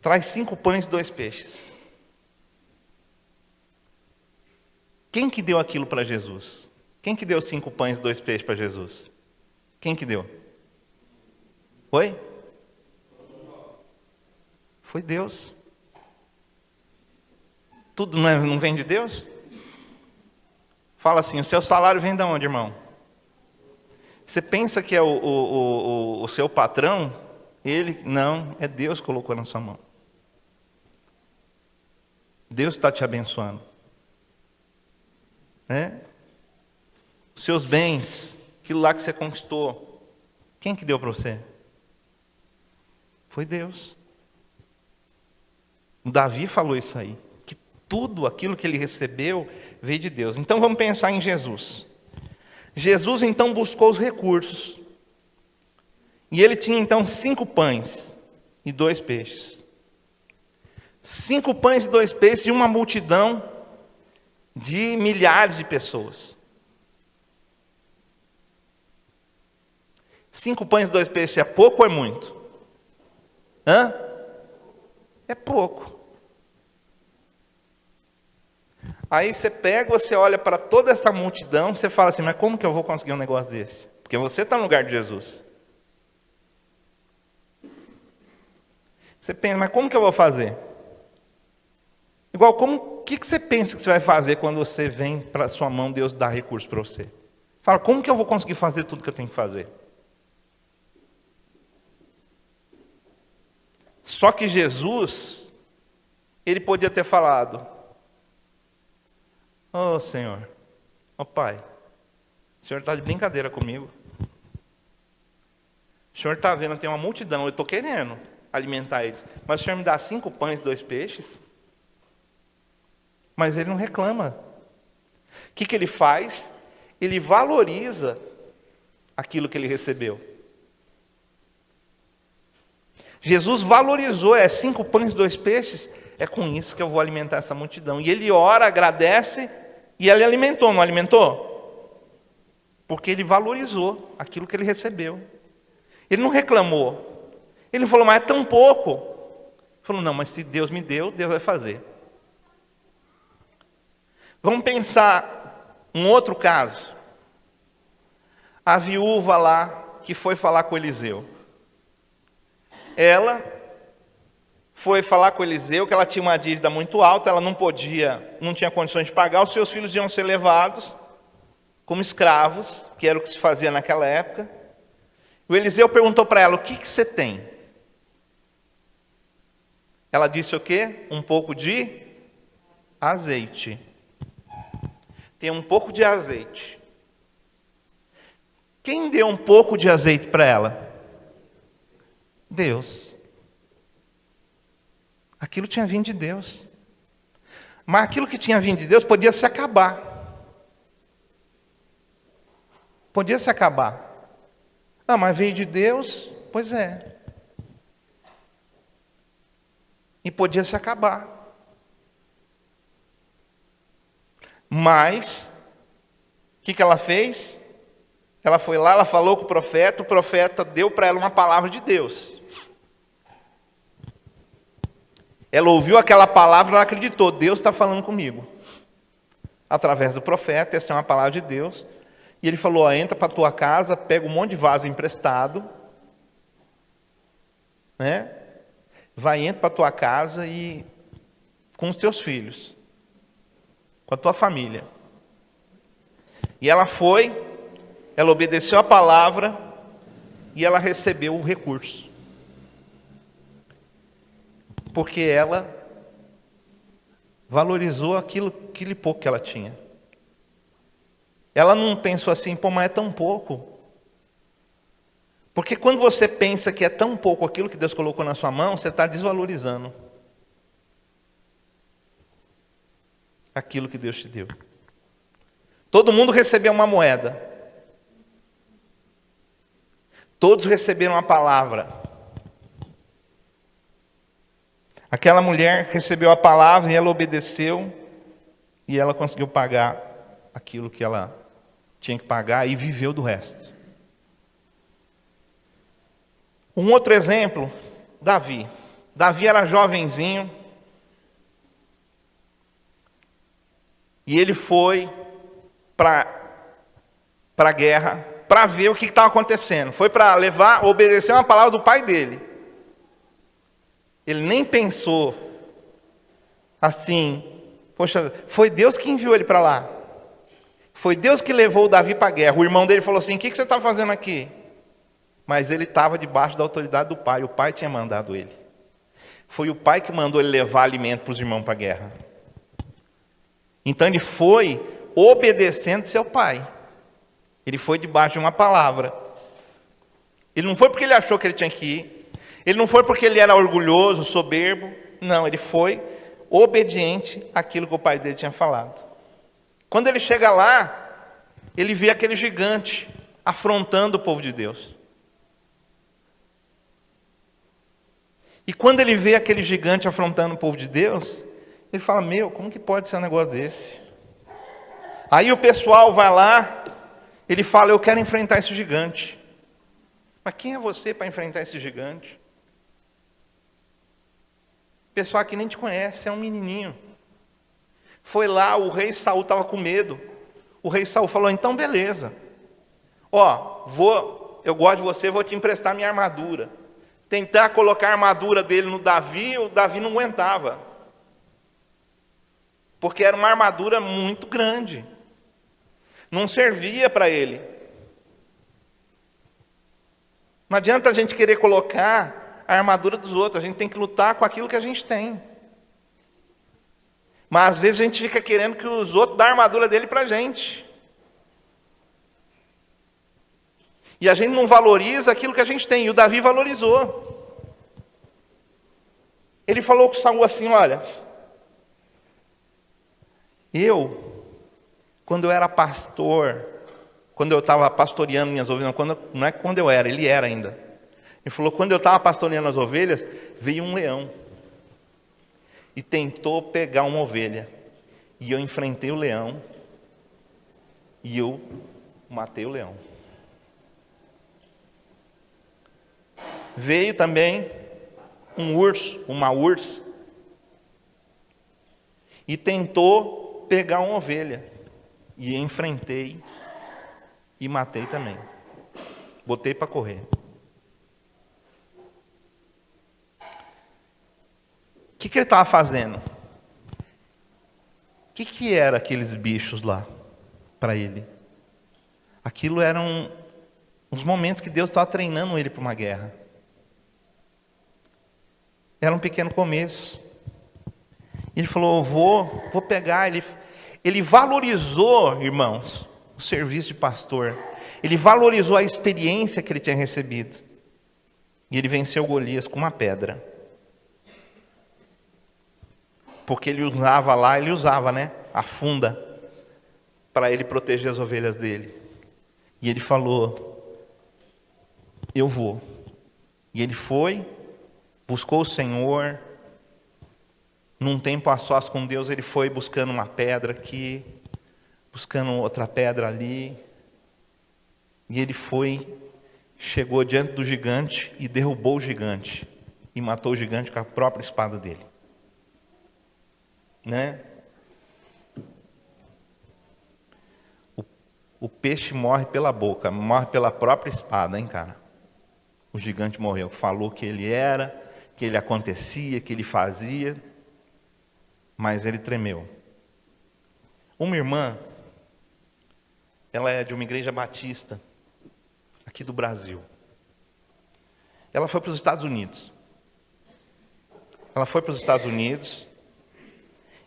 Traz 5 pães e 2 peixes. Quem que deu aquilo para Jesus? Quem que deu 5 pães e 2 peixes para Jesus? Quem que deu? Oi? Foi Deus. Tudo não vem de Deus? Fala assim, o seu salário vem de onde, irmão? Você pensa que é o seu patrão? Ele, não, é Deus que colocou na sua mão. Deus está te abençoando. Né? Os seus bens, aquilo lá que você conquistou, quem que deu para você? Foi Deus. O Davi falou isso aí, que tudo aquilo que ele recebeu veio de Deus. Então vamos pensar em Jesus. Jesus então buscou os recursos. E ele tinha então 5 pães e 2 peixes. 5 pães e 2 peixes de uma multidão de milhares de pessoas. 5 pães e 2 peixes é pouco ou é muito? Hã? É pouco. Aí você pega, você olha para toda essa multidão, você fala assim, mas como que eu vou conseguir um negócio desse? Porque você está no lugar de Jesus. Você pensa, mas como que eu vou fazer? Igual, o que você pensa que você vai fazer quando você vem para a sua mão, Deus dá recurso para você? Fala, como que eu vou conseguir fazer tudo que eu tenho que fazer? Só que Jesus, ele podia ter falado, ô Senhor, ô Pai, o Senhor está de brincadeira comigo. O Senhor está vendo, tem uma multidão, eu estou querendo alimentar eles. Mas o Senhor me dá 5 pães e 2 peixes? Mas ele não reclama. O que ele faz? Ele valoriza aquilo que ele recebeu. Jesus valorizou 5 pães e 2 peixes é com isso que eu vou alimentar essa multidão. E ele ora, agradece, e ele alimentou, não alimentou? Porque ele valorizou aquilo que ele recebeu. Ele não reclamou. Ele não falou, mas é tão pouco. Ele falou, não, mas se Deus me deu, Deus vai fazer. Vamos pensar um outro caso. A viúva lá, que foi falar com Eliseu. Ela foi falar com Eliseu que ela tinha uma dívida muito alta, ela não tinha condições de pagar, os seus filhos iam ser levados como escravos, que era o que se fazia naquela época. O Eliseu perguntou para ela, o que você tem? Ela disse o quê? Um pouco de azeite. Tem um pouco de azeite. Quem deu um pouco de azeite para ela? Deus. Aquilo tinha vindo de Deus. Mas aquilo que tinha vindo de Deus podia se acabar. Podia se acabar. Ah, mas veio de Deus? Pois é. E podia se acabar. Mas, o que ela fez? Ela foi lá, ela falou com o profeta deu para ela uma palavra de Deus. Ela ouviu aquela palavra, ela acreditou, Deus está falando comigo. Através do profeta, essa é uma palavra de Deus. E ele falou, entra para a tua casa, pega um monte de vaso emprestado, né? Entra para a tua casa e com os teus filhos, com a tua família. E ela foi, ela obedeceu a palavra e ela recebeu o recurso. Porque ela valorizou aquele pouco que ela tinha. Ela não pensou assim, pô, mas é tão pouco. Porque quando você pensa que é tão pouco aquilo que Deus colocou na sua mão, você está desvalorizando aquilo que Deus te deu. Todo mundo recebeu uma moeda. Todos receberam a palavra. Aquela mulher recebeu a palavra e ela obedeceu. E ela conseguiu pagar aquilo que ela tinha que pagar e viveu do resto. Um outro exemplo, Davi. Davi era jovenzinho. E ele foi para a guerra para ver o que estava acontecendo. Foi para obedecer uma palavra do pai dele. Ele nem pensou assim, poxa, foi Deus que enviou ele para lá. Foi Deus que levou o Davi para a guerra. O irmão dele falou assim, o que você está fazendo aqui? Mas ele estava debaixo da autoridade do pai. O pai tinha mandado ele. Foi o pai que mandou ele levar alimento para os irmãos para a guerra. Então ele foi obedecendo seu pai. Ele foi debaixo de uma palavra. Ele não foi porque ele achou que ele tinha que ir. Ele não foi porque ele era orgulhoso, soberbo. Não, ele foi obediente àquilo que o pai dele tinha falado. Quando ele chega lá, ele vê aquele gigante afrontando o povo de Deus. E quando ele vê aquele gigante afrontando o povo de Deus, ele fala, como que pode ser um negócio desse? Aí o pessoal vai lá, ele fala, eu quero enfrentar esse gigante. Mas quem é você para enfrentar esse gigante? O pessoal aqui nem te conhece, é um menininho. Foi lá, o rei Saul estava com medo. O rei Saul falou, então beleza. Eu gosto de você, vou te emprestar minha armadura. Tentar colocar a armadura dele no Davi, o Davi não aguentava. Porque era uma armadura muito grande. Não servia para ele. Não adianta a gente querer colocar a armadura dos outros, a gente tem que lutar com aquilo que a gente tem. Mas às vezes a gente fica querendo que os outros dêem a armadura dele para a gente. E a gente não valoriza aquilo que a gente tem, e o Davi valorizou. Ele falou com Saul assim, olha, quando eu era pastor, quando eu estava pastoreando minhas ovelhas, não é quando eu era, ele era ainda. Ele falou, quando eu estava pastoreando as ovelhas, veio um leão. e tentou pegar uma ovelha. E eu enfrentei o leão e eu matei o leão. Veio também um urso, uma ursa, e tentou pegar uma ovelha. E enfrentei e matei também. Botei para correr. O que ele estava fazendo? O que eram aqueles bichos lá para ele? Aquilo eram uns momentos que Deus estava treinando ele para uma guerra. Era um pequeno começo. Ele falou, eu vou pegar. Ele valorizou, irmãos, o serviço de pastor. Ele valorizou a experiência que ele tinha recebido. E ele venceu Golias com uma pedra. Porque ele usava, né, a funda, para ele proteger as ovelhas dele. E ele falou, eu vou. E ele foi, buscou o Senhor. Num tempo a sós com Deus, ele foi buscando uma pedra aqui, buscando outra pedra ali. E ele chegou diante do gigante e derrubou o gigante. E matou o gigante com a própria espada dele. Né? O peixe morre pela boca, morre pela própria espada, hein, cara? O gigante morreu, falou que ele era, que ele acontecia, que ele fazia, mas ele tremeu. Uma irmã, ela é de uma igreja batista, aqui do Brasil. Ela foi para os Estados Unidos.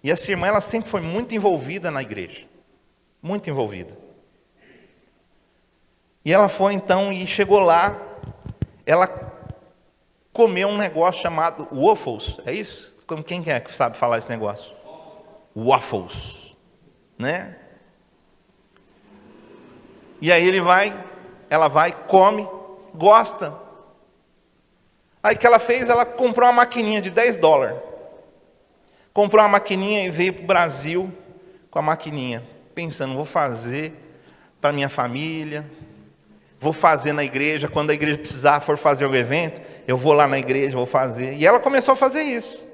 E essa irmã, ela sempre foi muito envolvida na igreja. Muito envolvida. E ela foi então, e chegou lá, ela comeu um negócio chamado waffles, é isso? Quem é que sabe falar esse negócio? Waffles, né? E aí ela vai, come, gosta. Aí o que ela fez? Ela comprou uma maquininha de $10. Comprou uma maquininha e veio para o Brasil com a maquininha, pensando, vou fazer para minha família, vou fazer na igreja, quando a igreja precisar, for fazer um evento, eu vou lá na igreja, vou fazer. E ela começou a fazer isso.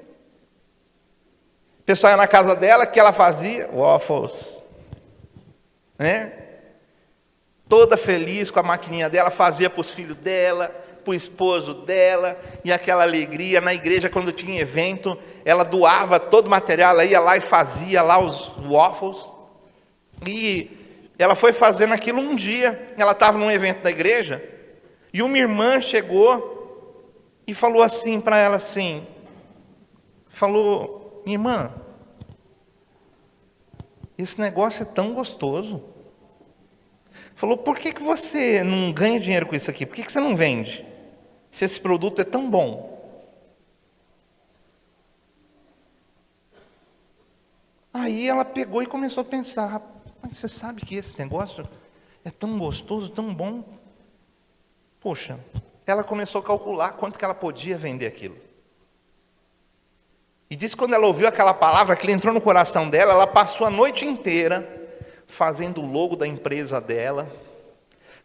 O pessoal ia na casa dela, o que ela fazia? Waffles. Né? Toda feliz com a maquininha dela, fazia para os filhos dela, para o esposo dela, e aquela alegria. Na igreja, quando tinha evento, ela doava todo o material, ela ia lá e fazia lá os waffles. E ela foi fazendo aquilo um dia. Ela estava num evento da igreja, e uma irmã chegou e falou assim para ela assim, falou, minha irmã, esse negócio é tão gostoso. Falou, por que você não ganha dinheiro com isso aqui? Por que você não vende? Se esse produto é tão bom. Aí ela pegou e começou a pensar, mas você sabe que esse negócio é tão gostoso, tão bom? Poxa, ela começou a calcular quanto que ela podia vender aquilo. E disse que quando ela ouviu aquela palavra, aquilo entrou no coração dela, ela passou a noite inteira fazendo o logo da empresa dela,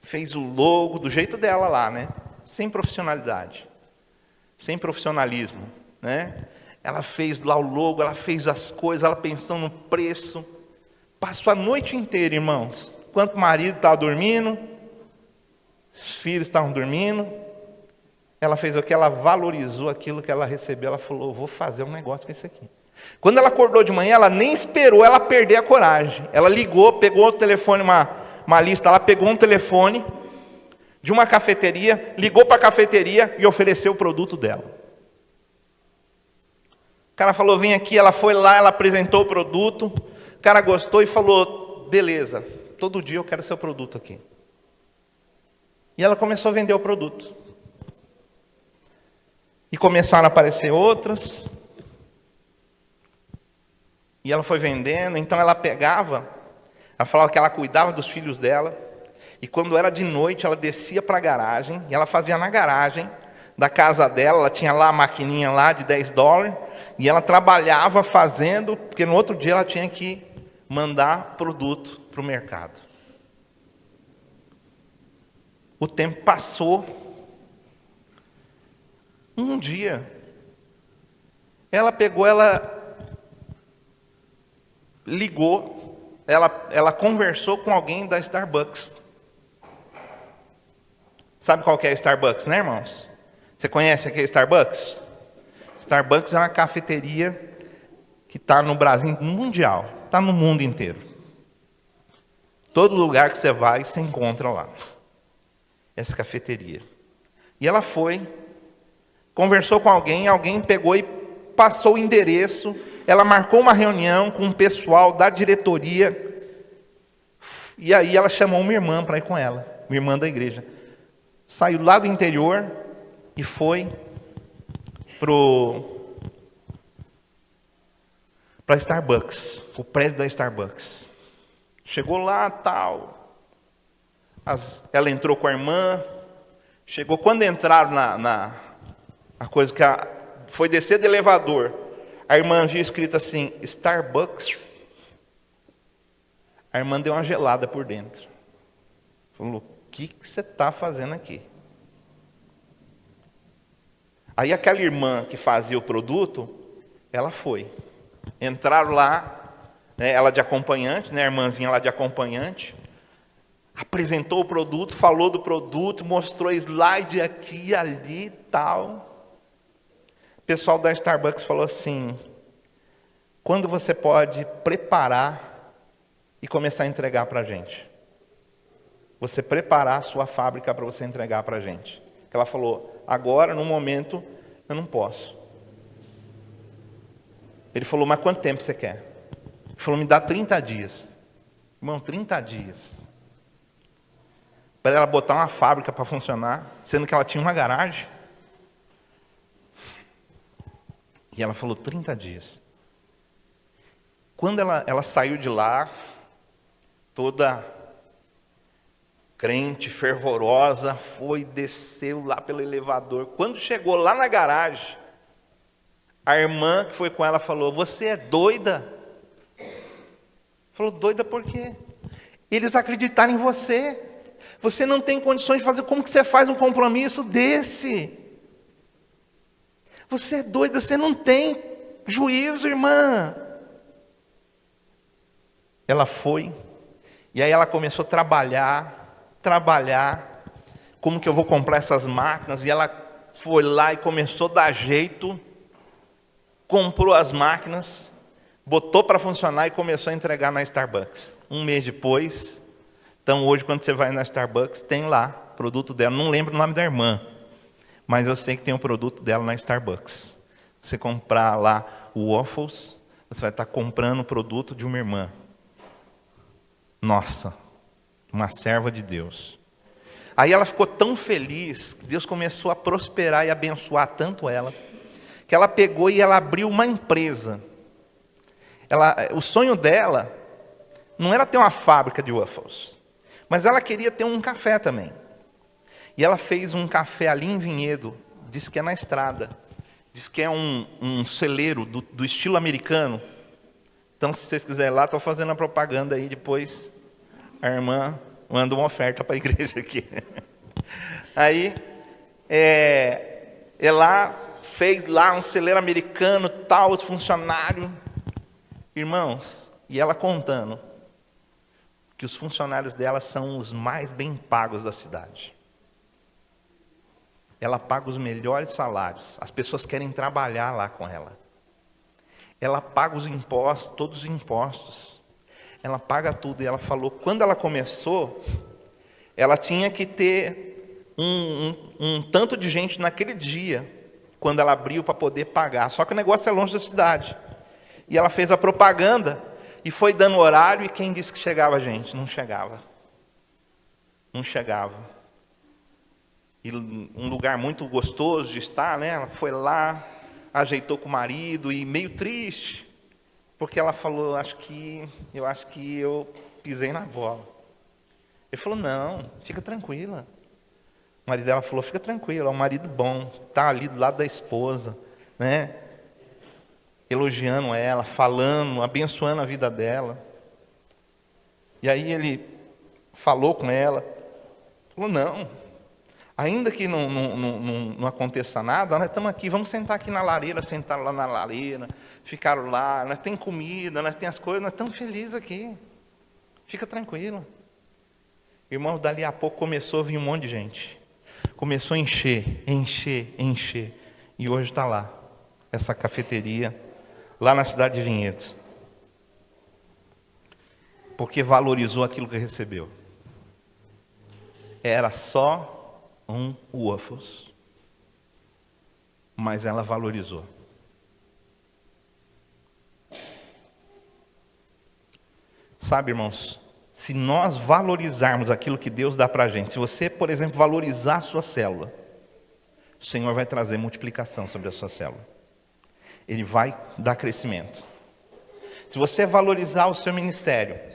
fez o logo do jeito dela lá, né? Sem profissionalidade, sem profissionalismo, né? Ela fez lá o logo, ela fez as coisas, ela pensou no preço, passou a noite inteira, irmãos, enquanto o marido estava dormindo, os filhos estavam dormindo, ela fez o que? Ela valorizou aquilo que ela recebeu, ela falou, vou fazer um negócio com isso aqui. Quando ela acordou de manhã, ela nem esperou ela perder a coragem. Ela ligou, pegou o telefone, uma lista, ela pegou um telefone de uma cafeteria, ligou para a cafeteria e ofereceu o produto dela. O cara falou, vem aqui, ela foi lá, ela apresentou o produto, o cara gostou e falou, beleza, todo dia eu quero seu produto aqui. E ela começou a vender o produto. E começaram a aparecer outras. E ela foi vendendo, então ela pegava, ela falava que ela cuidava dos filhos dela, e quando era de noite, ela descia para a garagem, e ela fazia na garagem da casa dela, ela tinha lá a maquininha lá de $10, E ela trabalhava fazendo, porque no outro dia ela tinha que mandar produto para o mercado. O tempo passou. Um dia, ela ligou, ela conversou com alguém da Starbucks. Sabe qual que é a Starbucks, né, irmãos? Você conhece aqui a Starbucks? Starbucks é uma cafeteria que está no Brasil mundial, está no mundo inteiro. Todo lugar que você vai, você encontra lá essa cafeteria. E ela foi, conversou com alguém pegou e passou o endereço. Ela marcou uma reunião com o pessoal da diretoria. E aí ela chamou uma irmã para ir com ela, uma irmã da igreja. Saiu lá do interior e foi para Starbucks, o prédio da Starbucks. Chegou lá, tal. Ela entrou com a irmã. Chegou, quando entraram a coisa que foi descer do elevador, a irmã viu escrito assim, Starbucks. A irmã deu uma gelada por dentro. Falou, o que você está fazendo aqui? Aí aquela irmã que fazia o produto, ela foi. Entraram lá, né, ela de acompanhante, né, a irmãzinha lá de acompanhante, apresentou o produto, falou do produto, mostrou slide aqui e ali e tal. O pessoal da Starbucks falou assim, quando você pode preparar e começar a entregar para a gente? Você preparar a sua fábrica para você entregar para a gente. Ela falou, agora, no momento, eu não posso. Ele falou, mas quanto tempo você quer? Ele falou, me dá 30 dias. Irmão, 30 dias. Para ela botar uma fábrica para funcionar, sendo que ela tinha uma garagem. E ela falou, 30 dias. Quando ela saiu de lá, toda crente, fervorosa, desceu lá pelo elevador. Quando chegou lá na garagem, a irmã que foi com ela falou, você é doida? Falou, doida por quê? Eles acreditaram em você. Você não tem condições de fazer, como que você faz um compromisso desse? Você é doida, você não tem juízo, irmã. Ela foi, e aí ela começou a trabalhar, como que eu vou comprar essas máquinas? E ela foi lá e começou a dar jeito, comprou as máquinas, botou para funcionar e começou a entregar na Starbucks. Um mês depois, então hoje quando você vai na Starbucks, tem lá produto dela, não lembro o nome da irmã, mas eu sei que tem um produto dela na Starbucks. Você comprar lá o waffles, você vai estar comprando o produto de uma irmã. Nossa, uma serva de Deus. Aí ela ficou tão feliz, que Deus começou a prosperar e abençoar tanto ela, que ela pegou e ela abriu uma empresa. O sonho dela não era ter uma fábrica de waffles, mas ela queria ter um café também. E ela fez um café ali em Vinhedo, diz que é na estrada, diz que é um celeiro do estilo americano. Então, se vocês quiserem ir lá, estou fazendo a propaganda aí, depois a irmã manda uma oferta para a igreja aqui. Aí, ela fez lá um celeiro americano, tal, os funcionários. Irmãos, e ela contando que os funcionários dela são os mais bem pagos da cidade. Ela paga os melhores salários. As pessoas querem trabalhar lá com ela. Ela paga os impostos, todos os impostos. Ela paga tudo. E ela falou, quando ela começou, ela tinha que ter um tanto de gente naquele dia, quando ela abriu para poder pagar. Só que o negócio é longe da cidade. E ela fez a propaganda e foi dando horário. E quem disse que chegava gente? Não chegava. Não chegava. E um lugar muito gostoso de estar, né? Ela foi lá, ajeitou com o marido e meio triste, porque ela falou, eu acho que eu pisei na bola. Ele falou, não, fica tranquila. O marido dela falou, fica tranquila, é um marido bom, está ali do lado da esposa, né? elogiando ela, falando, abençoando a vida dela. E aí ele falou com ela, falou, não, ainda que não aconteça nada, nós estamos aqui, vamos sentar aqui na lareira, sentaram lá na lareira, ficaram lá, nós temos comida, nós temos as coisas, nós estamos felizes aqui, fica tranquilo. Irmãos, dali a pouco começou a vir um monte de gente, começou a encher, e hoje está lá, essa cafeteria, lá na cidade de Vinhedo, porque valorizou aquilo que recebeu. Era só um waffles, mas ela valorizou. Sabe, irmãos, se nós valorizarmos aquilo que Deus dá para a gente, se você, por exemplo, valorizar a sua célula, o Senhor vai trazer multiplicação sobre a sua célula. Ele vai dar crescimento. Se você valorizar o seu ministério,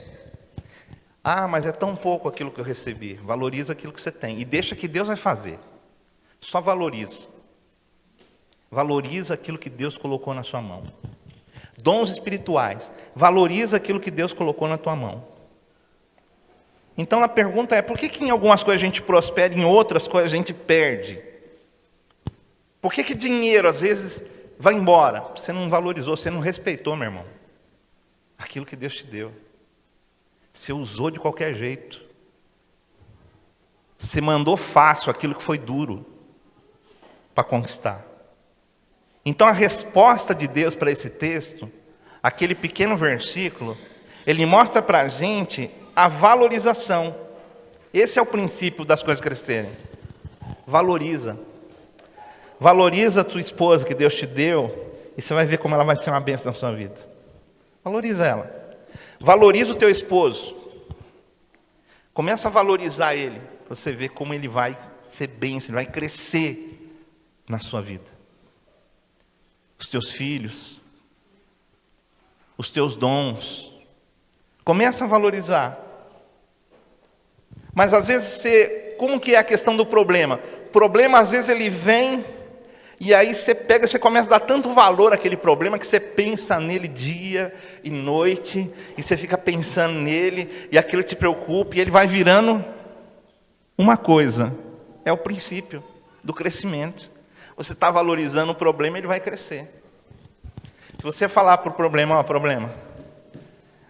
mas é tão pouco aquilo que eu recebi. Valoriza aquilo que você tem e deixa que Deus vai fazer. Só valoriza. Valoriza aquilo que Deus colocou na sua mão. Dons espirituais. Valoriza aquilo que Deus colocou na tua mão. Então a pergunta é, por que em algumas coisas a gente prospera e em outras coisas a gente perde? Por que dinheiro às vezes vai embora? Você não valorizou, você não respeitou, meu irmão, aquilo que Deus te deu. Você usou de qualquer jeito. Você mandou fácil aquilo que foi duro para conquistar. Então a resposta de Deus para esse texto, aquele pequeno versículo, ele mostra para a gente a valorização. Esse é o princípio das coisas crescerem. Valoriza. Valoriza a tua esposa que Deus te deu, e você vai ver como ela vai ser uma bênção na sua vida. Valoriza ela. Valoriza o teu esposo. Começa a valorizar ele, para você ver como ele vai ser bênção, ele vai crescer na sua vida. Os teus filhos, os teus dons. Começa a valorizar. Mas às vezes como que é a questão do problema? O problema às vezes ele vem, e aí você começa a dar tanto valor àquele problema que você pensa nele dia e noite, e você fica pensando nele, e aquilo te preocupa, e ele vai virando uma coisa. É o princípio do crescimento. Você está valorizando o problema, ele vai crescer. Se você falar para o problema, problema,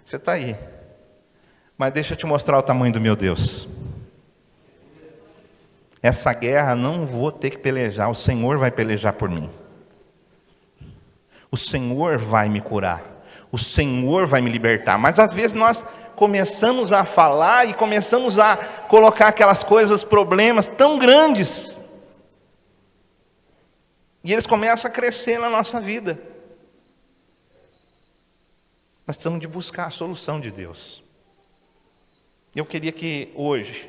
você está aí. Mas deixa eu te mostrar o tamanho do meu Deus. Essa guerra não vou ter que pelejar, o Senhor vai pelejar por mim. O Senhor vai me curar. O Senhor vai me libertar. Mas às vezes nós começamos a falar e começamos a colocar aquelas coisas, problemas tão grandes. E eles começam a crescer na nossa vida. Nós precisamos de buscar a solução de Deus. Eu queria que hoje,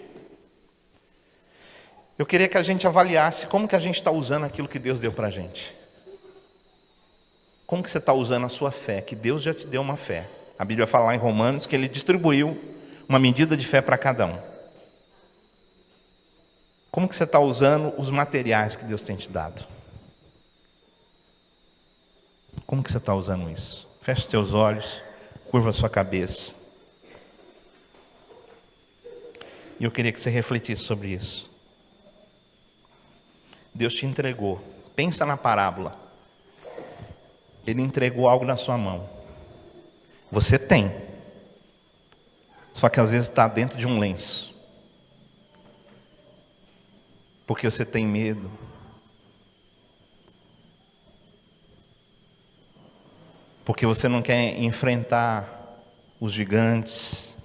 a gente avaliasse como que a gente está usando aquilo que Deus deu para a gente. Como que você está usando a sua fé? Que Deus já te deu uma fé. A Bíblia fala lá em Romanos que Ele distribuiu uma medida de fé para cada um. Como que você está usando os materiais que Deus tem te dado? Como que você está usando isso? Feche os teus olhos, curva a sua cabeça. E eu queria que você refletisse sobre isso. Deus te entregou. Pensa na parábola. Ele entregou algo na sua mão. Você tem. Só que às vezes está dentro de um lenço. Porque você tem medo. Porque você não quer enfrentar os gigantes.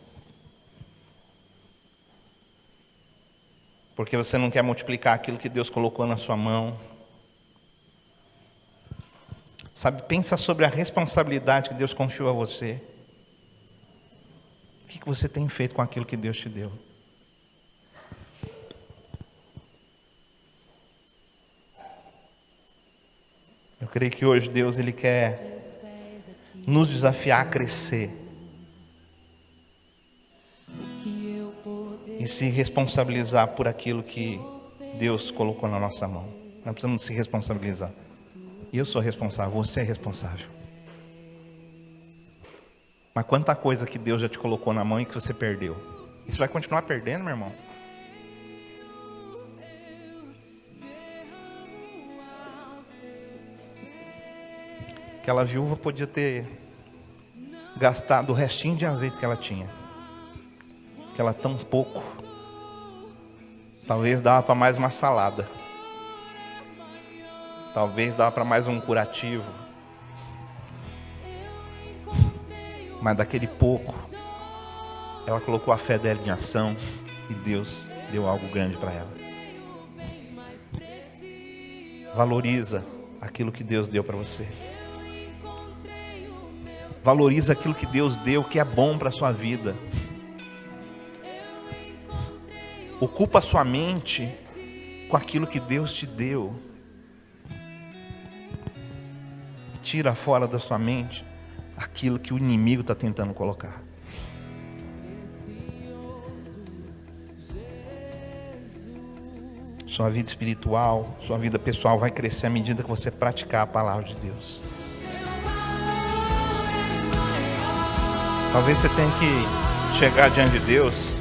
Porque você não quer multiplicar aquilo que Deus colocou na sua mão. Sabe, pensa sobre a responsabilidade que Deus confiou a você. O que você tem feito com aquilo que Deus te deu? Eu creio que hoje Deus Ele quer nos desafiar a crescer. E se responsabilizar por aquilo que Deus colocou na nossa mão. Nós precisamos se responsabilizar. E eu sou responsável, você é responsável. Mas quanta coisa que Deus já te colocou na mão e que você perdeu. E você vai continuar perdendo, meu irmão? Aquela viúva podia ter gastado o restinho de azeite que ela tinha. Que ela tão pouco. Talvez dava para mais uma salada. Talvez dava para mais um curativo. Mas daquele pouco, ela colocou a fé dela em ação e Deus deu algo grande para ela. Valoriza aquilo que Deus deu para você. Valoriza aquilo que Deus deu, que é bom para a sua vida. Ocupa a sua mente com aquilo que Deus te deu. Tira fora da sua mente aquilo que o inimigo está tentando colocar. Sua vida espiritual, sua vida pessoal vai crescer à medida que você praticar a palavra de Deus. Talvez você tenha que chegar diante de Deus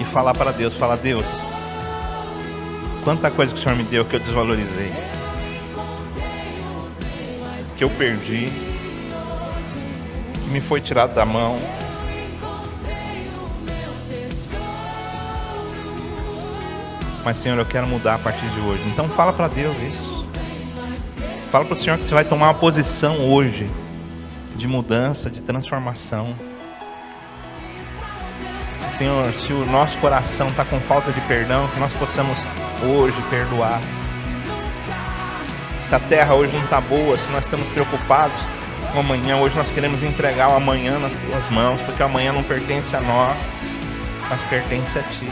e falar para Deus, Deus, quanta coisa que o Senhor me deu que eu desvalorizei, que eu perdi, que me foi tirado da mão. Mas Senhor, eu quero mudar a partir de hoje. Então fala para Deus isso. Fala para o Senhor que você vai tomar uma posição hoje de mudança, de transformação. Senhor, se o nosso coração está com falta de perdão, que nós possamos hoje perdoar. Se a terra hoje não está boa, se nós estamos preocupados com amanhã, hoje nós queremos entregar o amanhã nas tuas mãos, porque o amanhã não pertence a nós, mas pertence a Ti.